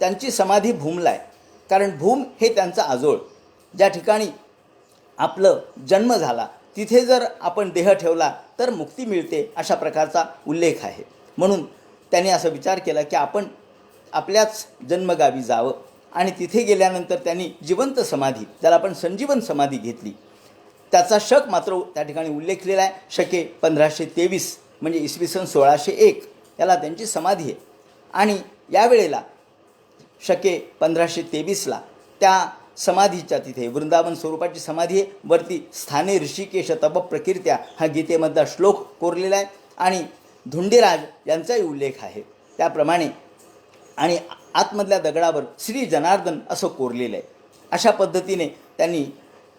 त्यांची समाधी भूमला आहे, कारण भूम हे त्यांचं आजोळ, ज्या ठिकाणी आपलं जन्म झाला तिथे जर आपण देह ठेवला तर मुक्ती मिळते, अशा प्रकारचा उल्लेख आहे. म्हणून त्यांनी असं विचार केला की आपण आपल्याच जन्मगावी जावं आणि तिथे गेल्यानंतर त्यांनी जिवंत समाधी, ज्याला आपण संजीवन समाधी घेतली. त्याचा शक मात्र त्या ठिकाणी उल्लेखलेला आहे. शके 1523 म्हणजे इसवी सन 1601 याला त्यांची समाधी आहे. आणि यावेळेला शके 1523ला त्या समाधीच्या तिथे वृंदावन स्वरूपाची समाधी आहे. वरती स्थाने ऋषिकेश तप प्रकीर्त्या हा गीतेमधला श्लोक कोरलेला आहे आणि धुंडीराज यांचाही उल्लेख आहे त्याप्रमाणे. आणि आतमधल्या दगडावर श्री जनार्दन असं कोरलेलं आहे. अशा पद्धतीने त्यांनी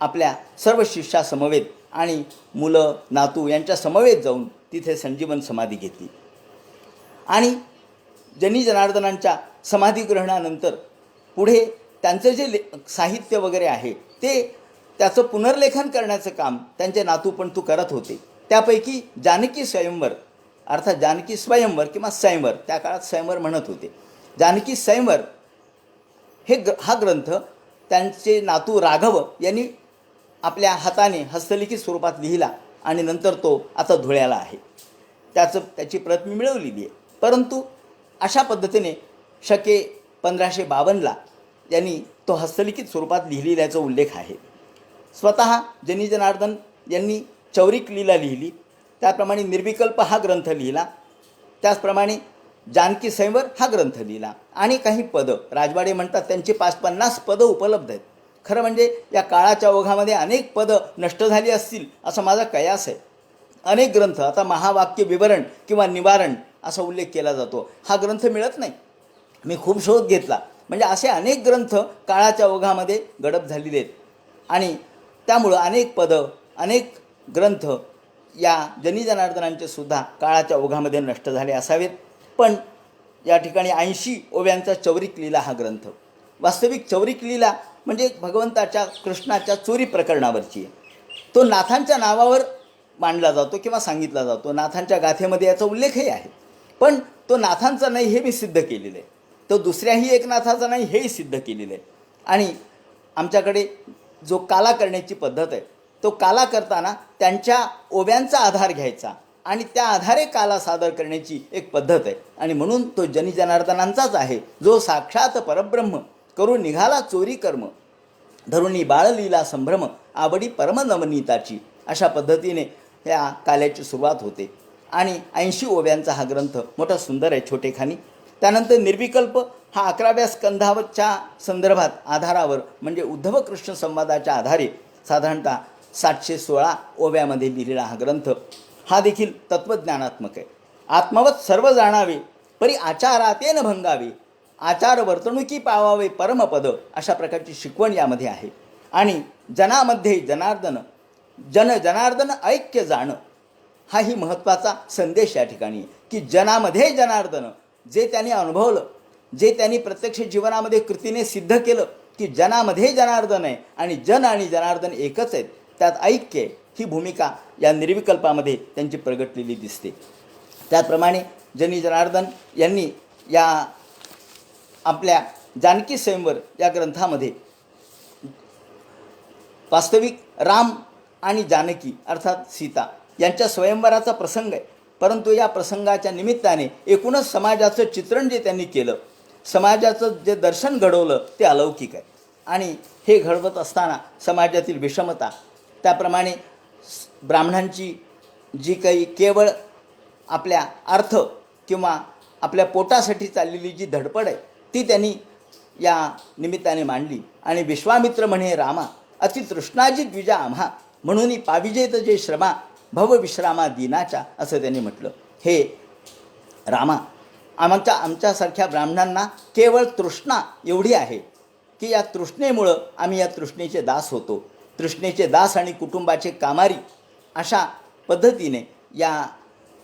आपल्या सर्व शिष्यासमवेत आणि मुलं नातू यांच्या समवेत जाऊन तिथे संजीवन समाधी घेतली. आणि जनी जनार्दनांच्या समाधीग्रहणानंतर पुढे त्यांचं जे साहित्य वगैरे आहे ते त्याचं पुनर्लेखन करण्याचं काम त्यांचे नातू पण तू करत होते. त्यापैकी जानकी स्वयंवर, अर्थात जानकी स्वयंवर किंवा स्वयंवर, त्या काळात स्वयंवर म्हणत होते, जानकी स्वयंवर हा ग्रंथ त्यांचे नातू राघव यांनी आपल्या हाताने हस्तलिखित स्वरूपात लिहिला आणि नंतर तो आता धुळ्याला आहे. त्याची प्रत मी मिळवलेली आहे. परंतु अशा पद्धतीने शके 1552ला यांनी तो हस्तलिखित स्वरूपात लिहिलेल्याचा उल्लेख आहे. स्वतः जनी जनार्दन यांनी चौरिक लीला लिहिली, त्याप्रमाणे निर्विकल्प हा ग्रंथ लिहिला, त्याचप्रमाणे जानकी स्वयंवर हा ग्रंथ लिहिला. आणि काही पदं, राजवाडे म्हणतात त्यांची 50 पदं उपलब्ध आहेत. खरं म्हणजे या काळाच्या ओघामध्ये अनेक पदं नष्ट झाली असतील असा माझा कयास आहे. अनेक ग्रंथ, आता महावाक्य विवरण किंवा निवारण असा उल्लेख केला जातो, हा ग्रंथ मिळत नाही. मी खूप शोध घेतला, म्हणजे असे अनेक ग्रंथ काळाच्या ओघामध्ये गडप झालेले आहेत. आणि त्यामुळं अनेक पदं, अनेक ग्रंथ या जनी जनार्दनांचे सुद्धा काळाच्या ओघामध्ये नष्ट झाले असावेत. पण या ठिकाणी 80 ओव्यांचा चौरिक लीला हा ग्रंथ, वास्तविक चौरिक लीला म्हणजे भगवंताच्या कृष्णाच्या चोरी प्रकरणावरची आहे. तो नाथांच्या नावावर मांडला जातो किंवा सांगितला जातो. नाथांच्या गाथेमध्ये याचा उल्लेखही आहे, पण तो नाथांचा नाही हे मी सिद्ध केलेलं आहे, तो दुसऱ्याही एक नाथाचा नाही हेही सिद्ध केलेलं आहे. आणि आमच्याकडे जो काला करण्याची पद्धत आहे, तो काला करताना त्यांच्या ओव्यांचा आधार घ्यायचा आणि त्या आधारे काला सादर करण्याची एक पद्धत आहे. आणि म्हणून तो जनी जनार्दनांचाच आहे, जो साक्षात परब्रह्म करून निघाला चोरी कर्म, धरुणी बाळलीला संभ्रम आवडी परमनवनीताची. अशा पद्धतीने या काल्याची सुरुवात होते. आणि 80 ओव्यांचा हा ग्रंथ मोठा सुंदर आहे, छोटेखानी. त्यानंतर निर्विकल्प हा 11व्या स्कंधावरच्या संदर्भात आधारावर म्हणजे उद्धव कृष्ण संवादाच्या आधारे साधारणतः 716 ओव्यामध्ये लिहिलेला हा ग्रंथ, हा देखील तत्त्वज्ञानात्मक आहे. आत्मवत सर्व जाणावे परी आचारातेन भंगावे, आचार वर्तणुकी पावावे परमपद, अशा प्रकारची शिकवण यामध्ये आहे. आणि जनामध्ये जनार्दन, जनार्दन ऐक्य जाणं, हाही महत्त्वाचा संदेश या ठिकाणी, की जनामध्ये जनार्दन, जे त्यांनी अनुभवलं, जे त्यांनी प्रत्यक्ष जीवनामध्ये कृतीने सिद्ध केलं की जनामध्ये जनार्दन आहे आणि जन आणि जनार्दन एकच आहेत, त्यात ऐक्य, ही भूमिका या निर्विकल्पामध्ये त्यांची प्रगटलेली दिसते. त्याचप्रमाणे जनी जनार्दन यांनी या आपल्या जानकी स्वयंवर या ग्रंथामध्ये वास्तविक राम आणि जानकी अर्थात सीता यांच्या स्वयंवराचा प्रसंग आहे. परंतु या प्रसंगाच्या निमित्ताने एकूणच समाजाचं चित्रण जे त्यांनी केलं, समाजाचं जे दर्शन घडवलं ते अलौकिक आहे. आणि हे घडवत असताना समाजातील विषमता, त्याप्रमाणे ब्राह्मणांची जी काही केवळ आपल्या अर्थ किंवा आपल्या पोटासाठी चाललेली जी धडपड आहे ती त्यांनी या निमित्ताने मांडली. आणि विश्वामित्र म्हणे रामा अति तृष्णाजी द्विजा आम्हा, म्हणून पाविजेत जे श्रमा भवविश्रामा दीनाच्या, असं त्यांनी म्हटलं. हे रामा, आमच्यासारख्या ब्राह्मणांना केवळ तृष्णा एवढी आहे की या तृष्णेमुळं आम्ही या तृष्णेचे दास होतो. तृष्णेचे दास आणि कुटुंबाचे कामारी अशा पद्धतीने या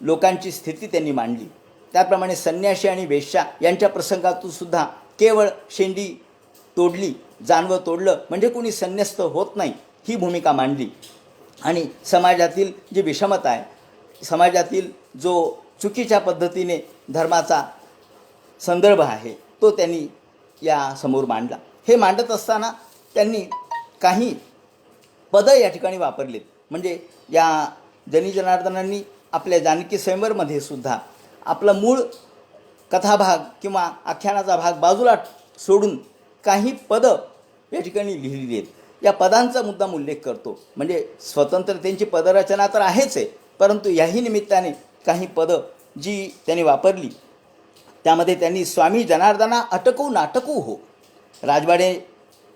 लोकांची स्थिती त्यांनी मांडली. त्याप्रमाणे संन्याशी आणि वेश्या यांच्या प्रसंगातून सुद्धा केवळ शेंडी तोडली, जानवं तोडलं म्हणजे कोणी संन्यस्त होत नाही ही भूमिका मांडली. आणि समाजातील जी विषमता आहे, समाजातील जो चुकीच्या पद्धतीने धर्माचा संदर्भ आहे तो त्यांनी या समोर मांडला. हे मांडत असताना त्यांनी काही पदं या ठिकाणी वापरलीत. म्हणजे या जनी जनार्दनांनी आपल्या जानकी स्वयंवरमध्ये सुद्धा आपला मूळ कथाभाग किंवा आख्यानाचा भाग बाजूला सोडून काही पदं या ठिकाणी लिहिलेली आहेत. या पदांचा मुद्दाम उल्लेख करतो. म्हणजे स्वतंत्र त्यांची पदरचना तर आहेच आहे, परंतु याही निमित्ताने काही पदं जी त्यांनी वापरली त्यामध्ये त्यांनी स्वामी जनार्दना अटकू नाटकू हो, राजवाडे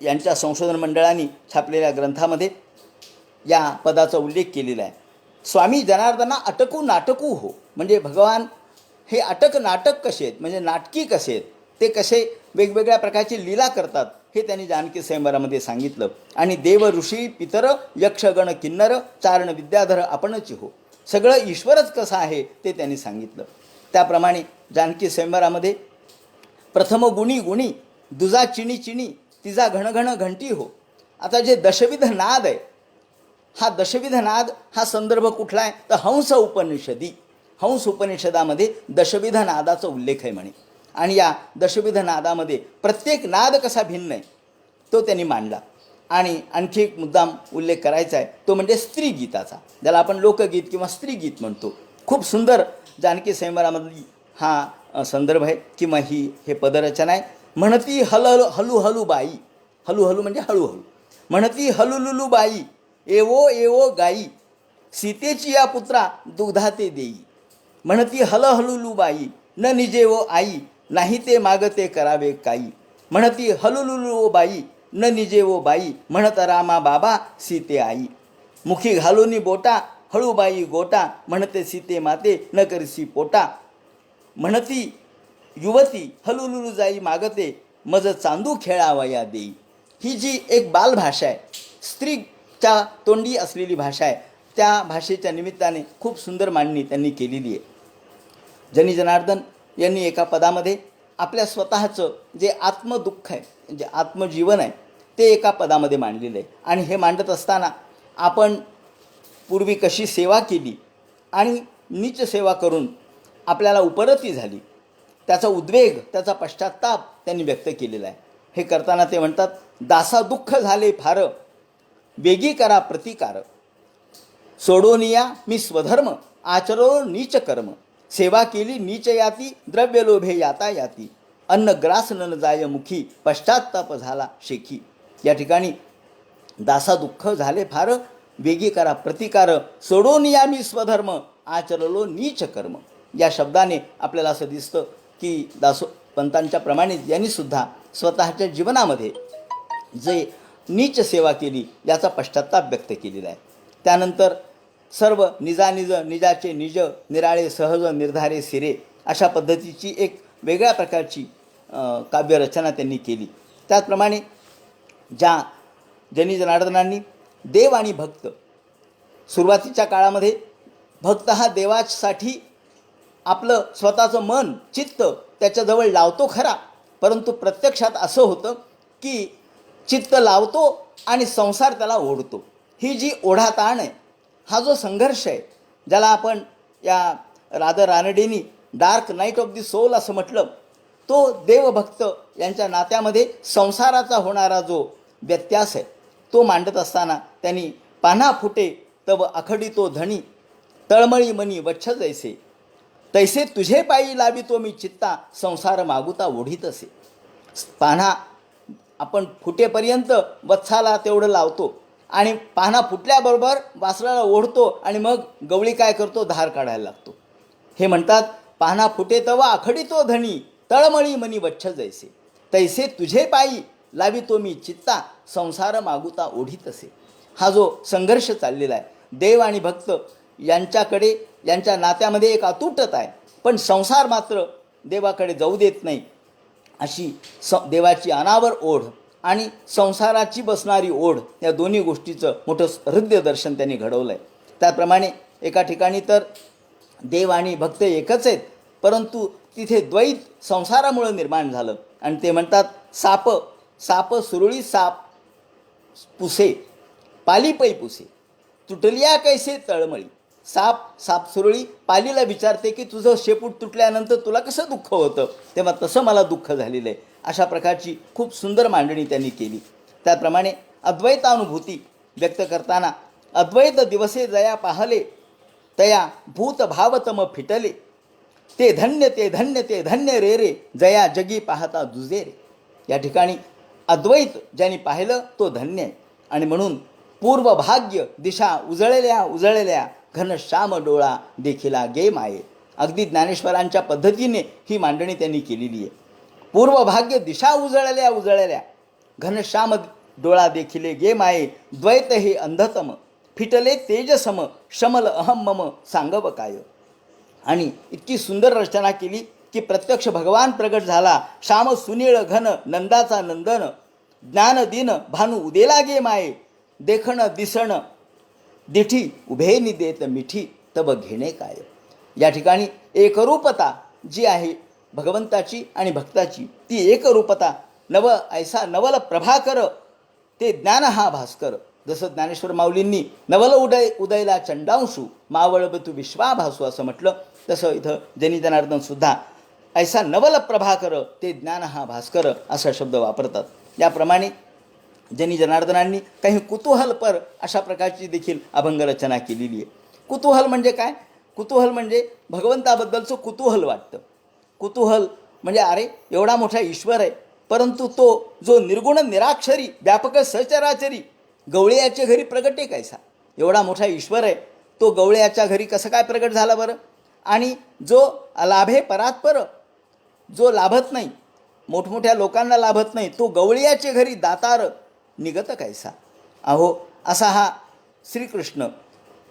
यांच्या संशोधन मंडळाने छापलेल्या ग्रंथामध्ये या पदाचा उल्लेख केलेला आहे. स्वामी जनार्दना अटकू नाटकू हो म्हणजे भगवान हे अटक नाटक कसे आहेत, म्हणजे नाटकी कसे आहेत, ते कसे वेगवेगळ्या प्रकारची लीला करतात हे त्यांनी जानकी स्वयंवरामध्ये सांगितलं. आणि देव ऋषी पितर यक्षगण किन्नर चारण विद्याधर आपणच हो, सगळं ईश्वरच कसं आहे ते त्यांनी सांगितलं. त्याप्रमाणे जानकी स्वयंवरामध्ये प्रथम गुणी गुणी, दुजा चिणी चिणी, तिजा घणघण घंटी हो. आता जे दशविध नाद आहे, हा दशविध नाद हा संदर्भ कुठला आहे तर हंस उपनिषदी. हंस उपनिषदामध्ये दशविध नादाचा उल्लेख आहे म्हणे. आणि या दशविध नादामध्ये प्रत्येक नाद कसा भिन्न आहे तो त्यांनी मांडला. आणि आणखी एक मुद्दाम उल्लेख करायचा आहे तो म्हणजे स्त्रीगीताचा, ज्याला आपण लोकगीत किंवा स्त्रीगीत म्हणतो. खूप सुंदर जानकी स्वयंवरामधली हा संदर्भ आहे किंवा हे पदरचना आहे. म्हणती हलू हलू बाई, हलू हलू म्हणजे हळूहळू, म्हणती हलुलुलू बाई, एवो एवो गाई, सीतेची या पुत्रा दुग्धाते देई. म्हणती हलहलुलू बाई, न निजे वो आई, नाही ते मागते करावे काही. म्हणती हलुलुलू बाई, न निजे वो बाई, म्हणत रामा बाबा सीते आई. मुखी घालूनी बोटा, हळूबाई गोटा, म्हणते सीते माते न करसी पोटा. म्हणती युवती हलुलुलू जाई मागते, मज चांदू खेळावया देई. ही जी एक बालभाषा आहे, स्त्रीच्या तोंडी असलेली भाषा आहे, त्या भाषेच्या निमित्ताने खूप सुंदर मांडणी त्यांनी केलेली आहे. जनी जनार्दन यांनी एका पदामध्ये आपल्या स्वतःचं जे आत्मदुःख आहे, जे आत्मजीवन आहे ते एका पदामध्ये मांडलेलं आहे. आणि हे मांडत असताना आपण पूर्वी कशी सेवा केली आणि नीच सेवा करून आपल्याला उपरती झाली त्याचा उद्वेग, त्याचा पश्चात्ताप त्यांनी व्यक्त केलेला आहे. हे करताना ते म्हणतात, दासा दुःख झाले फार, वेगी करा प्रतिकार. सोडोनिया मी स्वधर्म, आचरो नीच कर्म. सेवा केली नीच याती, द्रव्य लोभे याता याती. अन्न ग्रास न जाय मुखी, पश्चात्ताप झाला शेखी. या ठिकाणी दासा दुःख झाले फार, वेगी करा प्रतिकार. सोडोनिया मी स्वधर्म, आचरलो नीच कर्म. या शब्दाने आपल्याला असं दिसतं की दासोपंतांच्या प्रमाणे यांनी सुद्धा स्वतःच्या जीवनामध्ये जे नीच सेवा केली याचा पश्चात्ताप व्यक्त केलेला आहे. त्यानंतर सर्व निजानिज निजाचे निज, निराळे सहज निर्धारे सिरे अशा पद्धतीची एक वेगळ्या प्रकारची काव्यरचना त्यांनी केली. त्याचप्रमाणे ज्या जनी जनार्दनांनी देव आणि भक्त, सुरुवातीच्या काळामध्ये भक्त हा देवासाठी आपलं स्वतःचं मन चित्त त्याच्याजवळ लावतो खरा, परंतु प्रत्यक्षात असं होतं की चित्त लावतो आणि संसार त्याला ओढतो. ही जी ओढाताण आहे, हा जो संघर्ष आहे, ज्याला आपण या रादर रानडेनी dark night of the soul असं म्हटलं, तो देवभक्त यांच्या नात्यामध्ये संसाराचा होणारा जो व्यत्यास आहे तो मांडत असताना त्यांनी पान्हा फुटे तव अखडी तो धणी, तळमळी मनी वच्छ जैसे, तैसे तुझे पायी लावितो मी चित्ता, संसार मागुता ओढीत असे. पान्हा आपण फुटेपर्यंत वत्साला तेवढं लावतो आणि पान्हा फुटल्याबरोबर वासराला ओढतो आणि मग गवळी काय करतो, धार काढायला लागतो. हे म्हणतात, पान्हा फुटे तवा आखडी तो धणी, तळमळी मनी वच्छ जैसे, तैसे तुझे पायी लावितो मी चित्ता, संसार मागुता ओढीत असे. हा जो संघर्ष चाललेला आहे, देव आणि भक्त यांच्याकडे यांच्या नात्यामध्ये एक अतुटता आहे, पण संसार मात्र देवाकडे जाऊ देत नाही, अशी देवाची अनावर ओढ आणि संसाराची बसणारी ओढ, या दोन्ही गोष्टीचं मोठं हृदय दर्शन त्यांनी घडवलं आहे. त्याप्रमाणे एका ठिकाणी तर देव आणि भक्त एकच आहेत, परंतु तिथे द्वैत संसारामुळं निर्माण झालं. आणि ते म्हणतात, साप सुरळी साप पुसे, पाली पै पुसे, तुटलिया कैसे तळमळी. साप सुरळी पालीला विचारते की तुझं शेपूट तुटल्यानंतर तुला कसं दुःख होतं, तेव्हा तसं मला दुःख झालेलं आहे. अशा प्रकारची खूप सुंदर मांडणी त्यांनी केली. त्याप्रमाणे अद्वैतानुभूती व्यक्त करताना, अद्वैत दिवसे जया पाहले, तया भूत भावतम फिटले, ते धन्य ते धन्य ते धन्य रे रे, जया जगी पाहता दुजे रे. या ठिकाणी अद्वैत ज्यांनी पाहिलं तो धन्य आहे. आणि म्हणून पूर्व भाग्य दिशा उजळलेल्या घनश्याम डोळा देखिला गे माये. अगदी ज्ञानेश्वरांच्या पद्धतीने ही मांडणी त्यांनी केलेली आहे. पूर्व भाग्य दिशा उजळलेल्या घनश्याम डोळा देखिले गे माये, द्वैत हे अंधतम फिटले तेजसम, शमल अहम मम सांगव काय. आणि इतकी सुंदर रचना केली की प्रत्यक्ष भगवान प्रगट झाला. श्याम सुनीळ घन नंदाचा नंदन, ज्ञान दिन भानू उदेला गे माये, देखण दिसण दिठी उभे निदेत मिठी, तब घेणे काय. या ठिकाणी एकरूपता जी आहे भगवंताची आणि भक्ताची, ती एकरूपता ऐसा नवल प्रभाकर, ते ज्ञान हा भास्कर. जसं ज्ञानेश्वर माऊलींनी नवल उदयला चंडांशू, मावळब तू विश्वाभासू असं म्हटलं, तसं इथं जनी जनार्दन सुद्धा ऐसा नवल प्रभाकर, ते ज्ञान हा भास्कर असा शब्द वापरतात. याप्रमाणे जनी जनार्दनांनी काही कुतूहलपर अशा प्रकारची देखील अभंग रचना केलेली आहे. कुतूहल म्हणजे काय? कुतूहल म्हणजे भगवंताबद्दलचं कुतूहल वाटतं. कुतूहल म्हणजे अरे एवढा मोठा ईश्वर आहे, परंतु तो जो निर्गुण निराक्षरी व्यापक सचराचरी गवळ्याच्या घरी प्रगटे कैसा. एवढा मोठा ईश्वर आहे, तो गवळ्याच्या घरी कसं काय प्रगट झाला बरं. आणि जो अलाभे परात्पर, जो लाभत नाही, मोठमोठ्या लोकांना लाभत नाही, तो गवळ्याच्या घरी दातार निगत कैसा. अहो असा हा श्रीकृष्ण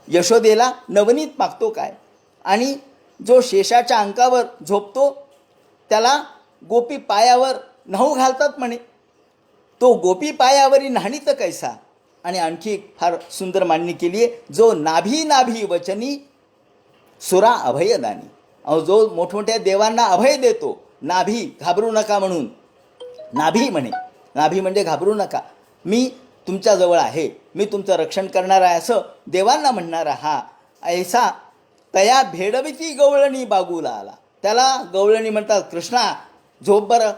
यशोदेला नवनीत मागतो काय. आणि जो शेषाच्या अंकावर झोपतो त्याला गोपी पायावर न्हाऊ घालतात म्हणे, तो गोपी पायावरी न्हाणीत कैसा. आणि आणखी एक फार सुंदर मांडणी केली आहे, जो नाभी वचनी सुरा अभयदानी. अहो जो मोठमोठ्या देवांना अभय देतो, नाभी घाबरू नका म्हणून, नाभी म्हणजे घाबरू नका, मी तुमच्याजवळ आहे, मी तुमचं रक्षण करणार आहे असं देवांना म्हणणारा हा ऐसा तया भेडविती गवळणी बागुला आला. त्याला गवळणी म्हणतात, कृष्णा झोप बरं,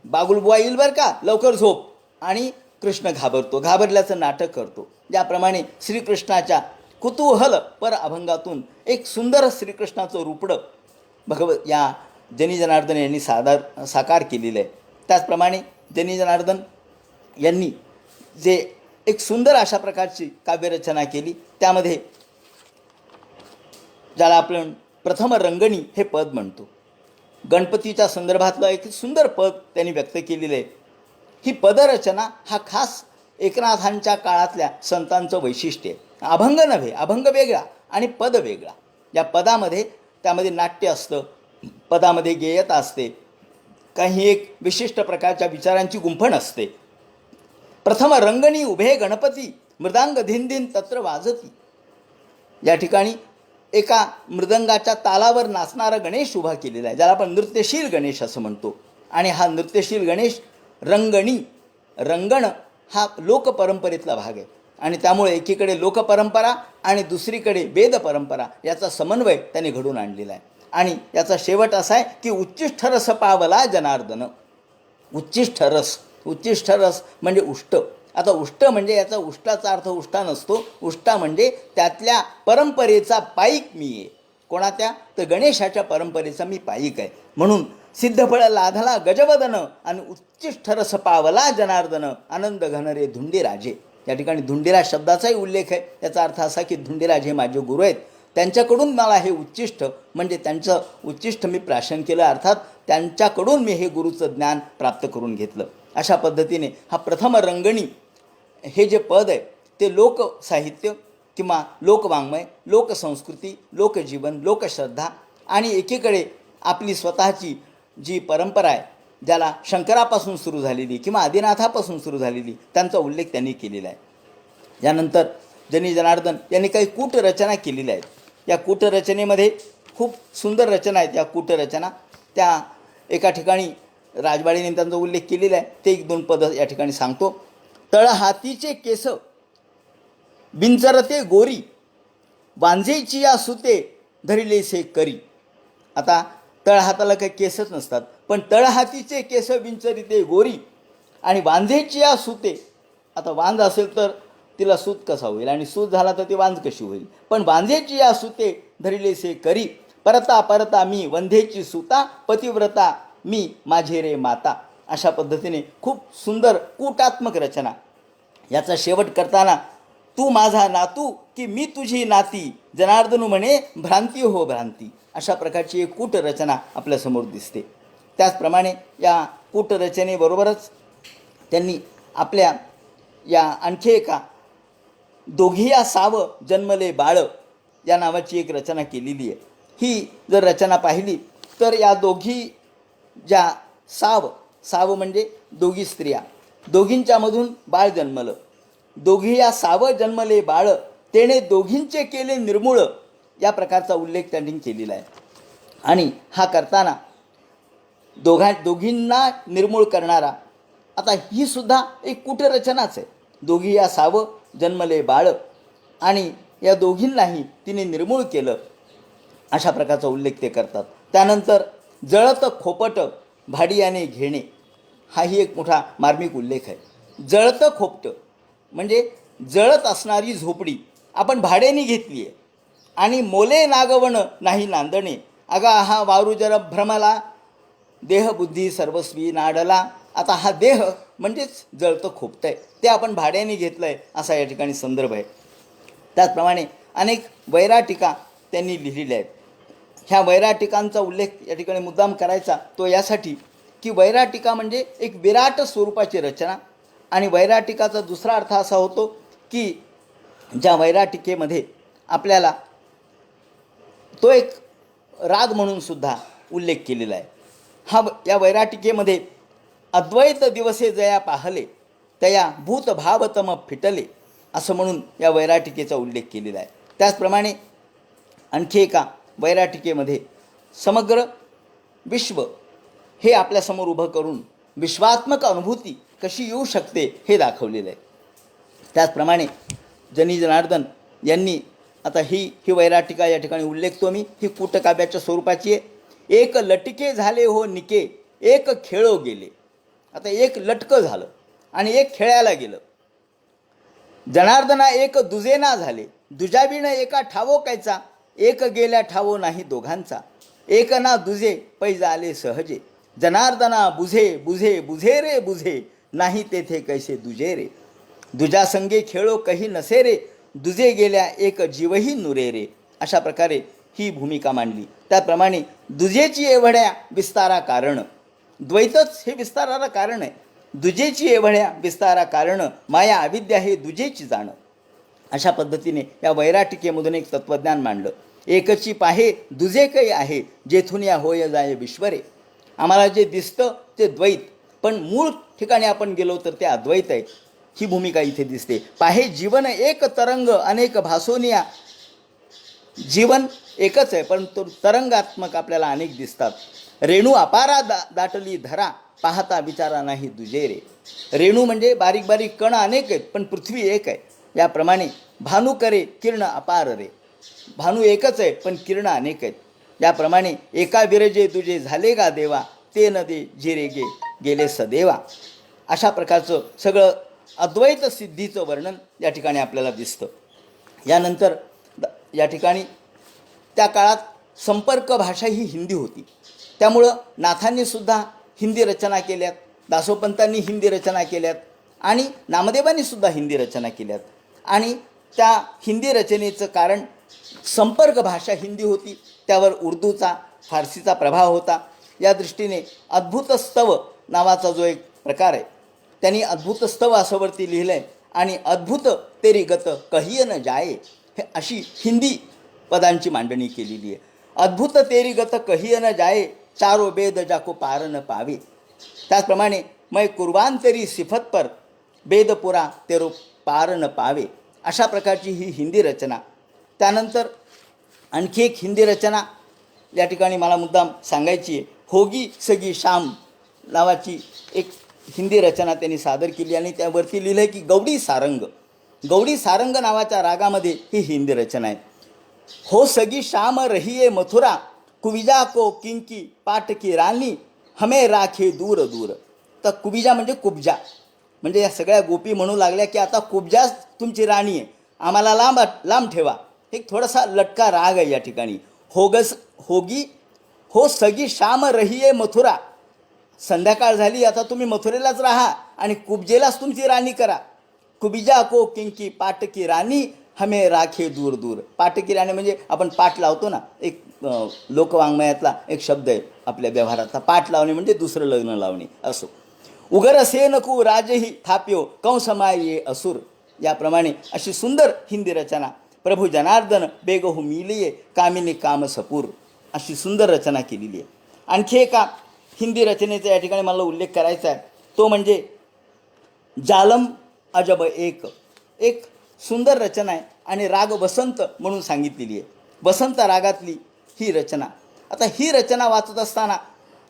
बागुलबुवा येईल बरं का, लवकर झोप. आणि कृष्ण घाबरतो, घाबरल्याचं नाटक करतो. ज्याप्रमाणे श्रीकृष्णाच्या कुतूहल पर अभंगातून एक सुंदर श्रीकृष्णाचं रूपडं या जनी जनार्दन यांनी साकार केलेलं आहे. त्याचप्रमाणे जनी जनार्दन यांनी जे एक सुंदर अशा प्रकारची काव्यरचना केली, त्यामध्ये ज्याला आपण प्रथम रंगणी हे पद म्हणतो, गणपतीच्या संदर्भातलं एक सुंदर पद त्यांनी व्यक्त केलेलं आहे. ही पदरचना हा खास एकनाथांच्या काळातल्या संतांचं वैशिष्ट्य आहे. अभंग नव्हे, अभंग वेगळा आणि पद वेगळा. या पदामध्ये त्यामध्ये नाट्य असतं, पदामध्ये गेयता असते, काही एक विशिष्ट प्रकारच्या विचारांची गुंफण असते. प्रथम रंगणी उभे गणपती, मृदांग धिन तत्र वाजती. या ठिकाणी एका मृदंगाच्या तालावर नाचणारा गणेश उभा केलेला आहे, ज्याला आपण नृत्यशील गणेश असं म्हणतो. आणि हा नृत्यशील गणेश रंगण हा लोकपरंपरेतला भाग आहे. आणि त्यामुळे एकीकडे लोकपरंपरा आणि दुसरीकडे वेद परंपरा याचा समन्वय त्याने घडून आणलेला आहे. आणि याचा शेवट असा आहे की उच्चिष्ठ रस पावला जनार्दन. उच्चिष्ठ रस म्हणजे उष्ट. आता उष्ट म्हणजे याचा उष्टाचा अर्थ उष्टा नसतो, उष्टा म्हणजे त्यातल्या परंपरेचा पाईक मी आहे. कोणात्या? तर गणेशाच्या परंपरेचा मी पाईक आहे. म्हणून सिद्धफळ लाधला गजवदन आणि उच्चिष्ठ रस पावला जनार्दन, आनंद घन रे धुंडीराजे. या ठिकाणी धुंडीराज शब्दाचाही उल्लेख आहे. याचा अर्थ असा की धुंडीराज हे माझे गुरु आहेत, त्यांच्याकडून मला हे उच्चिष्ठ म्हणजे त्यांचं उच्चिष्ठ मी प्राशन केलं, अर्थात त्यांच्याकडून मी हे गुरुचं ज्ञान प्राप्त करून घेतलं. अशा पद्धतीने हा प्रथम रंगणी हे जे पद आहे ते लोकसाहित्य किंवा लोकवाङ्मय, लोकसंस्कृती, लोकजीवन, लोकश्रद्धा आणि एकीकडे आपली स्वतःची जी परंपरा आहे, ज्याला शंकरापासून सुरू झालेली किंवा आदिनाथापासून सुरू झालेली, त्यांचा उल्लेख त्यांनी केलेला आहे. यानंतर जनी जनार्दन यांनी काही कूटरचना केलेल्या आहेत. या कूटरचनेमध्ये खूप सुंदर रचना आहेत. या कूटरचना त्या एका ठिकाणी राजवाडीने त्यांचा उल्लेख केलेला आहे. ते 1-2 पदं या ठिकाणी सांगतो. तळहातीचे केस बिंचरते गोरी, वांझेची या सुते धरिले से करी. आता तळहाताला काही केसच नसतात, पण तळहातीचे केस बिंचरिते गोरी आणि वांझेची या सुते. आता वांझ असेल तर तिला सूत कसा होईल, आणि सूत झाला तर ती वांझ कशी होईल. पण वांझेची या सुते धरिले से करी, परता परता मी वंध्येची सुता, पतिव्रता मी माझे रे माता. अशा पद्धतीने खूप सुंदर कूटात्मक रचना. याचा शेवट करताना तू माझा नातू की मी तुझी नाती, जनार्दनू म्हणे भ्रांती हो भ्रांती. अशा प्रकारची एक कूटरचना आपल्यासमोर दिसते. त्याचप्रमाणे या कूटरचनेबरोबरच त्यांनी आपल्या या आणखी एका दोघी या साव जन्मले बाळ या नावाची एक रचना केलेली आहे. ही जर रचना पाहिली तर या दोघी ज्या साव म्हणजे दोघी स्त्रिया, दोघींच्यामधून बाळ जन्मलं. दोघी या साव जन्मले बाळ, तेणे दोघींचे केले निर्मूळ. या प्रकारचा उल्लेख त्यांनी केलेला आहे. आणि हा करताना दोघींना निर्मूळ करणारा, आता ही सुद्धा एक कूटरचनाच आहे. दोघी या साव जन्मले बाळ आणि या दोघींनाही तिने निर्मूळ केलं, अशा प्रकारचा उल्लेख ते करतात. त्यानंतर जळत खोपट भाडियाने घेणे, हाही एक मोठा मार्मिक उल्लेख आहे. जळतं खोपटं म्हणजे जळत असणारी झोपडी आपण भाड्याने घेतली आहे आणि मोले नागवण नाही नांदणे. अगा हा वारू जर भ्रमला, देह बुद्धी सर्वस्वी नाडला. आता हा देह म्हणजेच जळतं खोपटं आहे, ते आपण भाड्याने घेतलं आहे असा या ठिकाणी संदर्भ आहे. त्याचप्रमाणे अनेक वैराटिका त्यांनी लिहिलेल्या आहेत. ह्या वैराटिकांचा उल्लेख या ठिकाणी मुद्दाम करायचा तो यासाठी की वैराटिका म्हणजे एक विराट स्वरूपाची रचना. आणि वैराटिकाचा दुसरा अर्थ असा होतो की ज्या वैराटिकेमध्ये आपल्याला तो एक राग म्हणून सुद्धा उल्लेख केलेला आहे. या वैराटिकेमध्ये अद्वैत दिवसे जया पाहले, तया भूतभावतम फिटले, असं म्हणून या वैराटिकेचा उल्लेख केलेला आहे. त्याचप्रमाणे आणखी एका वैराटिकेमध्ये समग्र विश्व हे आपल्यासमोर उभं करून विश्वात्मक अनुभूती कशी येऊ शकते हे दाखवलेलं आहे. त्याचप्रमाणे जनी जनार्दन यांनी आता ही वैराटिका या ठिकाणी उल्लेखतो मी. ही कूटकाव्याच्या स्वरूपाची आहे. एक लटके झाले हो निके, एक खेळो गेले. आता एक लटकं झालं आणि एक खेळायला गेलं. जनार्दना एक दुजेना झाले, दुजाबीण एका ठावो कायचा, एक गेल्या ठावो नाही दोघांचा. एक ना दुजे पैज आले सहजे, जनार्दना बुझे बुझे बुझे रे बुझे, नाही तेथे कैसे दुजे रे. दुजासंगे खेळो कही नसे रे, दुजे गेल्या एक जीवही नुरे रे. अशा प्रकारे ही भूमिका मांडली. त्याप्रमाणे दुजेची एवढ्या विस्तारा कारण, द्वैतच हे विस्ताराला कारण आहे. दुजेची एवढ्या विस्तारा कारण, माया अविद्या हे दुजेची जाणं. अशा पद्धतीने या वैराटिकेमधून एक तत्त्वज्ञान मांडलं. एकची पाहे दुजे काही आहे, जेथून या होय जाय विश्वरे. आम्हाला जे दिसतं ते द्वैत, पण मूळ ठिकाणी आपण गेलो तर ते अद्वैत आहे. ही भूमिका इथे दिसते. पाहे जीवन एक तरंग अनेक भासोनिया. जीवन एकच आहे, परंतु तरंगात्मक आपल्याला अनेक दिसतात. रेणू अपारा दाटली धरा, पाहता विचारा नाही दुजे रे. रेणू म्हणजे बारीक बारीक कण अनेक आहेत, पण पृथ्वी एक आहे. याप्रमाणे भानू करे किरण अपार रे. भानू एकच आहे, पण किरण अनेक आहेत. याप्रमाणे एका विरजे तुझे झाले का देवा, ते न दे जिरे गेले सदेवा. अशा प्रकारचं सगळं अद्वैत सिद्धीचं वर्णन या ठिकाणी आपल्याला दिसतं. यानंतर या ठिकाणी त्या काळात संपर्क भाषा ही हिंदी होती. त्यामुळं नाथांनीसुद्धा हिंदी रचना केल्यात, दासोपंतांनी हिंदी रचना केल्यात आणि नामदेवांनीसुद्धा हिंदी रचना केल्यात. आणि त्या हिंदी रचनेचं कारण संपर्क भाषा हिंदी होती, त्यावर उर्दूचा फारसीचा प्रभाव होता. या दृष्टीने अद्भुत स्तव नावाचा जो एक प्रकार आहे, त्यांनी अद्भुत स्तव असं वरती लिहिलं आहे. आणि अद्भुत तेरी गत कहिय न जाये, हे अशी हिंदी पदांची मांडणी केलेली आहे. अद्भुत तेरी गत कहिय न जाये चारो बेद जाको पार न पावे. त्याचप्रमाणे मै कुर्बांतरी सिफत पर बेदपुरा तेरो पार न पावे. अशा प्रकारची ही हिंदी रचना. त्यानंतर आणखी एक हिंदी रचना या ठिकाणी मला मुद्दाम सांगायची आहे. होगी सगी शाम नावाची एक हिंदी रचना त्यांनी सादर केली आणि त्यावरती लिहिलं आहे की गौडी सारंग. गौडी सारंग नावाच्या रागामध्ये ही हिंदी रचना आहे. हो सगी शाम रहिये मथुरा कुविजा को किंकी पाट की रानी हमे राखे दूर दूर. तर कुविजा म्हणजे कुब्जा, म्हणजे या सगळ्या गोपी म्हणू लागल्या की आता कुब्जाच तुमची राणी आहे, आम्हाला लांब लांब ठेवा. एक थोडासा लटका राग आहे या ठिकाणी. होगी हो सगी शाम रहिये मथुरा, संध्याकाळ झाली आता तुम्ही मथुरेलाच राहा आणि कुब्जेलाच तुमची राणी करा. कुबिजा को किंकी पाटकी राणी हमे राखे दूर दूर. पाटकी राणी म्हणजे आपण पाठ लावतो ना, एक लोकवाङ्मयातला एक शब्द आहे आपल्या व्यवहारातला. पाठ लावणे म्हणजे दुसरं लग्न लावणे असो. उगर असे नको राजही थाप्यो कंसमाये असुर. याप्रमाणे अशी सुंदर हिंदी रचना प्रभू जनार्दन बेगहू मिलिये कामिनी काम सपूर अशी सुंदर रचना केलेली आहे. आणखी एका हिंदी रचनेचा या ठिकाणी मला उल्लेख करायचा आहे, तो म्हणजे जालम अजब एक. एक सुंदर रचना आहे आणि राग वसंत म्हणून सांगितलेली आहे. वसंत रागातली ही रचना. आता ही रचना वाचत असताना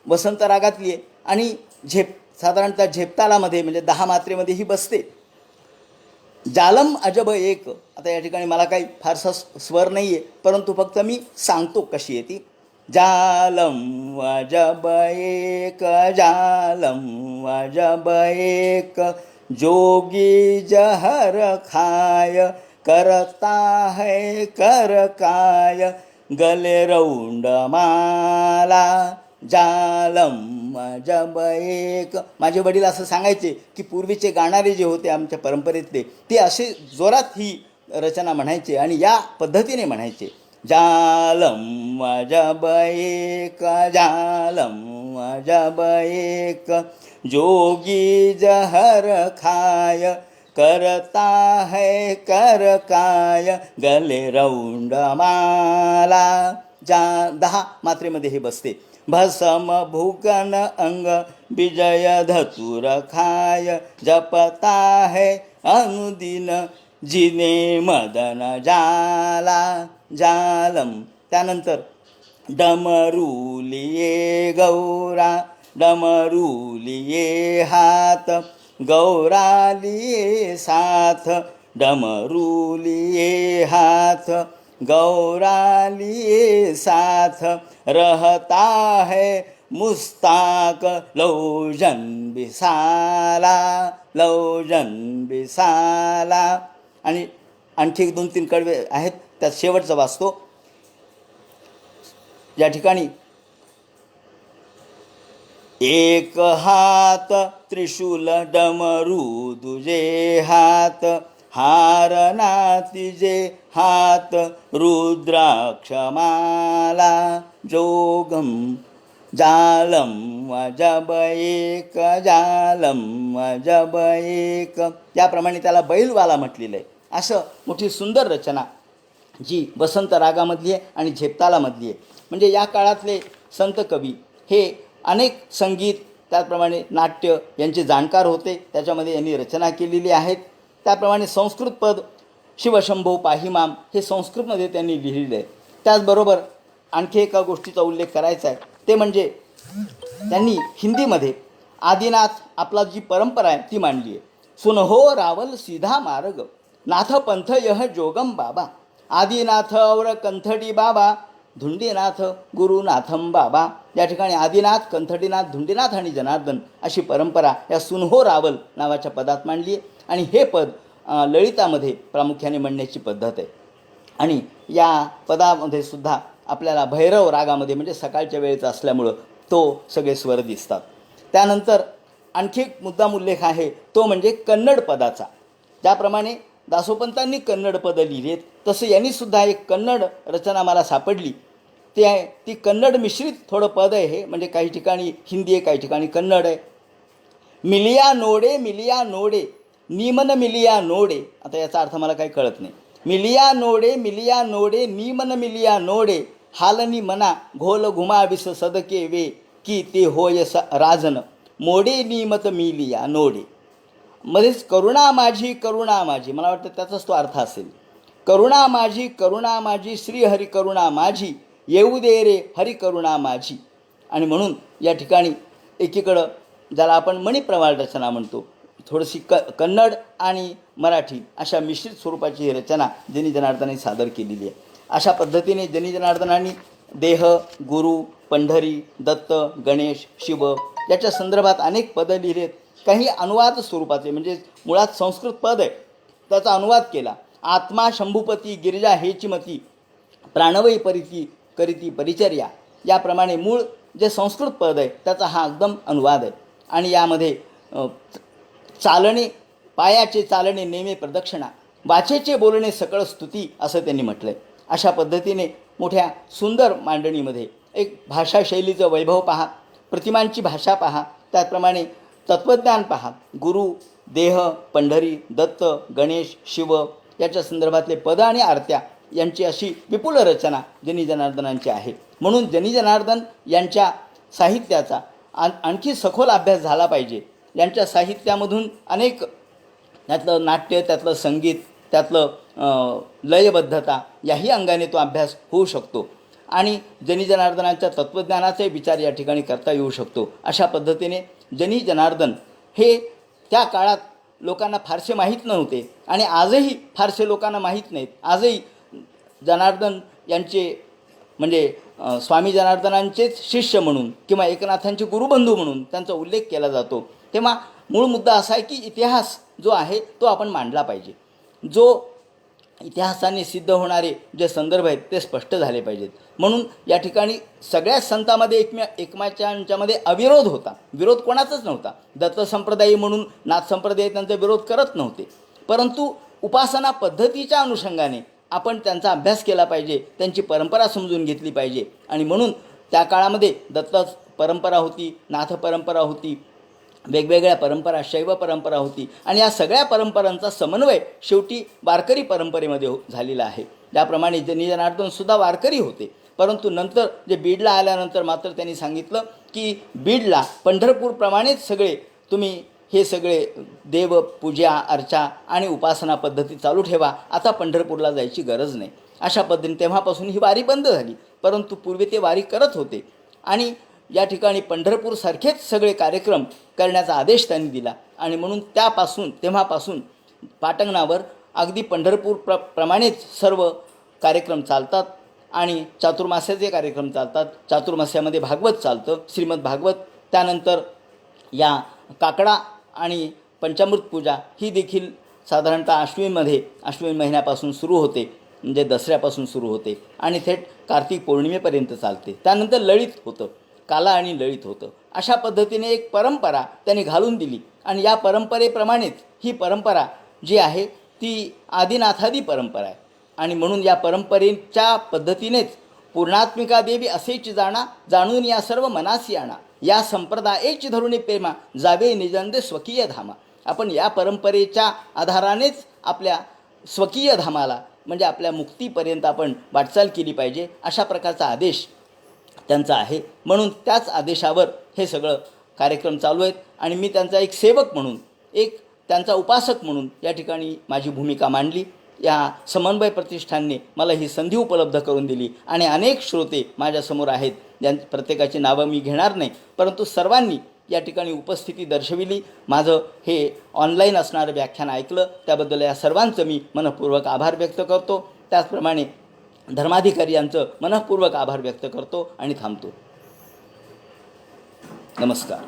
वसंत रागातली आहे आणि साधारणतः झेपतालामध्ये म्हणजे 10 मात्रेमध्ये ही बसते. जालम अजब एक. आता या ठिकाणी मला काही फारसा स्वर नाही आहे, परंतु फक्त मी सांगतो कशी आहे ती. जालम अजब एक जालम अजब एक जोगी जहर खाय करता है कर काय गले रौंड माला जालम अजब एक. माझे वडील असं सांगायचे की पूर्वीचे गाणारे जे होते आमच्या परंपरेतले ते असे जोरात ही रचना म्हणायचे आणि या पद्धतीने म्हणायचे. जालम अजब एक जालम अजब एक जोगी जहर खाय करता है कर काय गले रौंड माला. 10 मात्रेमध्ये हे बसते. भसम भूकन अंग विजय धतुर खाय जपता है अनुदिन जिने मदन जाला जालम. त्यानंतर डमरुलिये गौरा डमरुलिये हात गौरालिये साथ डमरुलिये हाथ गौरालिये साथ रहता है मुस्ताक लौजन बिसाला लौजन बिसाला. आणि आणखी 2-3 कडवे आहेत, त्यात शेवटचं वाचतो. या ठिकाणी एक हात त्रिशूल डमरू दुजे हात हारना तिजे हात रुद्राक्षमाला जोगम जालम अजब एक जालम अजब एक. त्याप्रमाणे त्याला बैलवाला म्हटलेलं आहे. असं मोठी सुंदर रचना जी वसंत रागामधली आहे आणि झेपतालामधली आहे. म्हणजे या काळातले संत कवी हे अनेक संगीत त्याचप्रमाणे नाट्य यांचे जाणकार होते. त्याच्यामध्ये यांनी रचना केलेली आहेत. त्याप्रमाणे संस्कृत पद शिवशंभो पाहिमाम हे संस्कृतमध्ये त्यांनी लिहिलेलं आहे. त्याचबरोबर आणखी एका गोष्टीचा उल्लेख करायचा आहे, ते म्हणजे त्यांनी हिंदीमध्ये आदिनाथ आपला जी परंपरा आहे ती मांडली आहे. सुनहो रावल सीधा मार्ग नाथ पंथ यह जोगम बाबा आदिनाथ और कंथडी बाबा धुंडीनाथ गुरुनाथम बाबा. या ठिकाणी आदिनाथ, कंथडीनाथ, धुंडीनाथ आणि जनार्दन अशी परंपरा या सुनहो रावल नावाच्या पदात मांडली आहे. आणि हे पद ललितामध्ये प्रामुख्याने म्हणण्याची पद्धत आहे. आणि या पदामध्ये सुद्धा आपल्याला भैरव रागामध्ये म्हणजे सकाळच्या वेळेचा असल्यामुळं तो सगळे स्वर दिसतात. त्यानंतर आणखी एक मुद्दाम उल्लेख आहे, तो म्हणजे कन्नड पदाचा. ज्याप्रमाणे दासोपंतांनी कन्नड पदं लिहिली आहेत, तसं यांनीसुद्धा एक कन्नड रचना मला सापडली. ती आहे ती कन्नड मिश्रित थोडं पद आहे हे, म्हणजे काही ठिकाणी हिंदी आहे, काही ठिकाणी कन्नड आहे. मिलिया नोडे नीमन मिलिया नोडे. आता याचा अर्थ मला काही कळत नाही. मिलिया नोडे नीमन मिलिया नोडे हालनी मना घोल घुमाविस सदके वे की ते होय राजन मोडे निमत मिलिया नोडे. मध्येच करुणा माझी, मला वाटतं त्याचाच तो अर्थ असेल. करुणा माझी श्रीहरी करुणा माझी, येऊ दे रे हरी करुणा माझी. आणि म्हणून या ठिकाणी एकीकडं ज्याला आपण मणिप्रवाळ रचना म्हणतो, थोडीशी कन्नड आणि मराठी अशा मिश्रित स्वरूपाची ही रचना जनी जनार्दनांनी सादर केलेली आहे. अशा पद्धतीने जनी जनार्दनांनी देह, गुरु, पंढरी, दत्त, गणेश, शिव याच्या संदर्भात अनेक पदं लिहिलेत. काही अनुवाद स्वरूपाचे, म्हणजे मुळात संस्कृत पद आहे त्याचा अनुवाद केला. आत्मा शंभूपती गिरिजा हेची मती प्राणवयी करीती परिचर्या, याप्रमाणे मूळ जे संस्कृत पद आहे त्याचा हा एकदम अनुवाद आहे. आणि यामध्ये चालणे, पायाचे चालणे नेमे प्रदक्षिणा, वाचेचे बोलणे सकळ स्तुती असं त्यांनी म्हटलं आहे. अशा पद्धतीने मोठ्या सुंदर मांडणीमध्ये एक भाषाशैलीचं वैभव पहा, प्रतिमांची भाषा पहा, त्याचप्रमाणे तत्त्वज्ञान पहा. गुरु, देह, पंढरी, दत्त, गणेश, शिव याच्या संदर्भातले पद आणि आरत्या यांची अशी विपुल रचना जनी जनार्दनांची आहे. म्हणून जनी जनार्दन यांच्या साहित्याचा आणखी सखोल अभ्यास झाला पाहिजे. यांच्या साहित्यामधून अनेक, त्यातलं नाट्य, त्यातलं संगीत, त्यातलं लयबद्धता याही अंगाने तो अभ्यास होऊ शकतो आणि जनी जनार्दनांच्या तत्त्वज्ञानाचे विचार या ठिकाणी करता येऊ शकतो. अशा पद्धतीने जनी जनार्दन हे त्या काळात लोकांना फारसे माहीत नव्हते आणि आजही फारसे लोकांना माहीत नाहीत. आजही जनार्दन यांचे म्हणजे स्वामी जनार्दनांचेच शिष्य म्हणून किंवा एकनाथांचे गुरुबंधू म्हणून त्यांचा उल्लेख केला जातो. तेव्हा मूळ मुद्दा असा आहे की इतिहास जो आहे तो आपण मांडला पाहिजे. जो इतिहासाने सिद्ध होणारे जे संदर्भ आहेत ते स्पष्ट झाले पाहिजेत. म्हणून या ठिकाणी सगळ्याच संतांमध्ये एकमेकांच्यामध्ये अविरोध होता, विरोध कोणाचाच नव्हता. दत्त संप्रदायी म्हणून नाथ संप्रदाय त्यांचा विरोध करत नव्हते, परंतु उपासना पद्धतीच्या अनुषंगाने आपण त्यांचा अभ्यास केला पाहिजे, त्यांची परंपरा समजून घेतली पाहिजे. आणि म्हणून त्या काळामध्ये दत्त परंपरा होती, नाथ परंपरा होती, वेगवेगळ्या परंपरा, शैव परंपरा होती आणि या सगळ्या परंपरांचा समन्वय शेवटी वारकरी परंपरेमध्ये झालेला आहे. त्याप्रमाणे जनी जनार्दनसुद्धा वारकरी होते, परंतु नंतर जे बीडला आल्यानंतर मात्र त्यांनी सांगितलं की बीडला पंढरपूरप्रमाणेच सगळे तुम्ही हे सगळे देव पूजा, अर्चा आणि उपासना पद्धती चालू ठेवा, आता पंढरपूरला जायची गरज नाही. अशा पद्धतीने तेव्हापासून ही वारी बंद झाली, परंतु पूर्वी ते वारी करत होते आणि या ठिकाणी पंढरपूरसारखेच सगळे कार्यक्रम करण्याचा आदेश त्यांनी दिला. आणि म्हणून तेव्हापासून पाटंगणावर अगदी पंढरपूरप्रमाणेच सर्व कार्यक्रम चालतात आणि चातुर्मास्याचे कार्यक्रम चालतात. चातुर्मास्यामध्ये भागवत चालतं, श्रीमद भागवत. त्यानंतर या काकडा आणि पंचामृत पूजा ही देखील साधारणतः अश्विन महिन्यापासून सुरू होते, म्हणजे दसऱ्यापासून सुरू होते आणि थेट कार्तिक पौर्णिमेपर्यंत चालते. त्यानंतर ललित होतं, काला आणि ललित होतं. अशा पद्धतीने एक परंपरा त्यांनी घालून दिली आणि या परंपरेप्रमाणेच ही परंपरा जी आहे ती आदिनाथादी परंपरा आहे. आणि म्हणून या परंपरेच्या पद्धतीनेच पूर्णात्मिका देवी असेच जाणून या सर्व मनासी आणा, या संप्रदायेची धरुणी प्रेमा जावे निजंदे स्वकीय धामा. आपण या परंपरेच्या आधारानेच आपल्या स्वकीय धामाला म्हणजे आपल्या मुक्तीपर्यंत आपण वाटचाल केली पाहिजे, अशा प्रकारचा आदेश त्यांचा आहे. म्हणून त्याच आदेशावर हे सगळं कार्यक्रम चालू आहेत आणि मी त्यांचा एक सेवक म्हणून, एक त्यांचा उपासक म्हणून या ठिकाणी माझी भूमिका मांडली. या समन्वय प्रतिष्ठानने मला ही संधी उपलब्ध करून दिली आणि अनेक श्रोते माझ्यासमोर आहेत, ज्यांची प्रत्येकाची नावं मी घेणार नाही, परंतु सर्वांनी या ठिकाणी उपस्थिती दर्शविली. माझं हे ऑनलाईन असणारं व्याख्यान ऐकलं त्याबद्दल या सर्वांचं मी मनःपूर्वक आभार व्यक्त करतो. त्याचप्रमाणे धर्माधिकारी यांचं मनःपूर्वक आभार व्यक्त करतो आणि थांबतो. नमस्कार.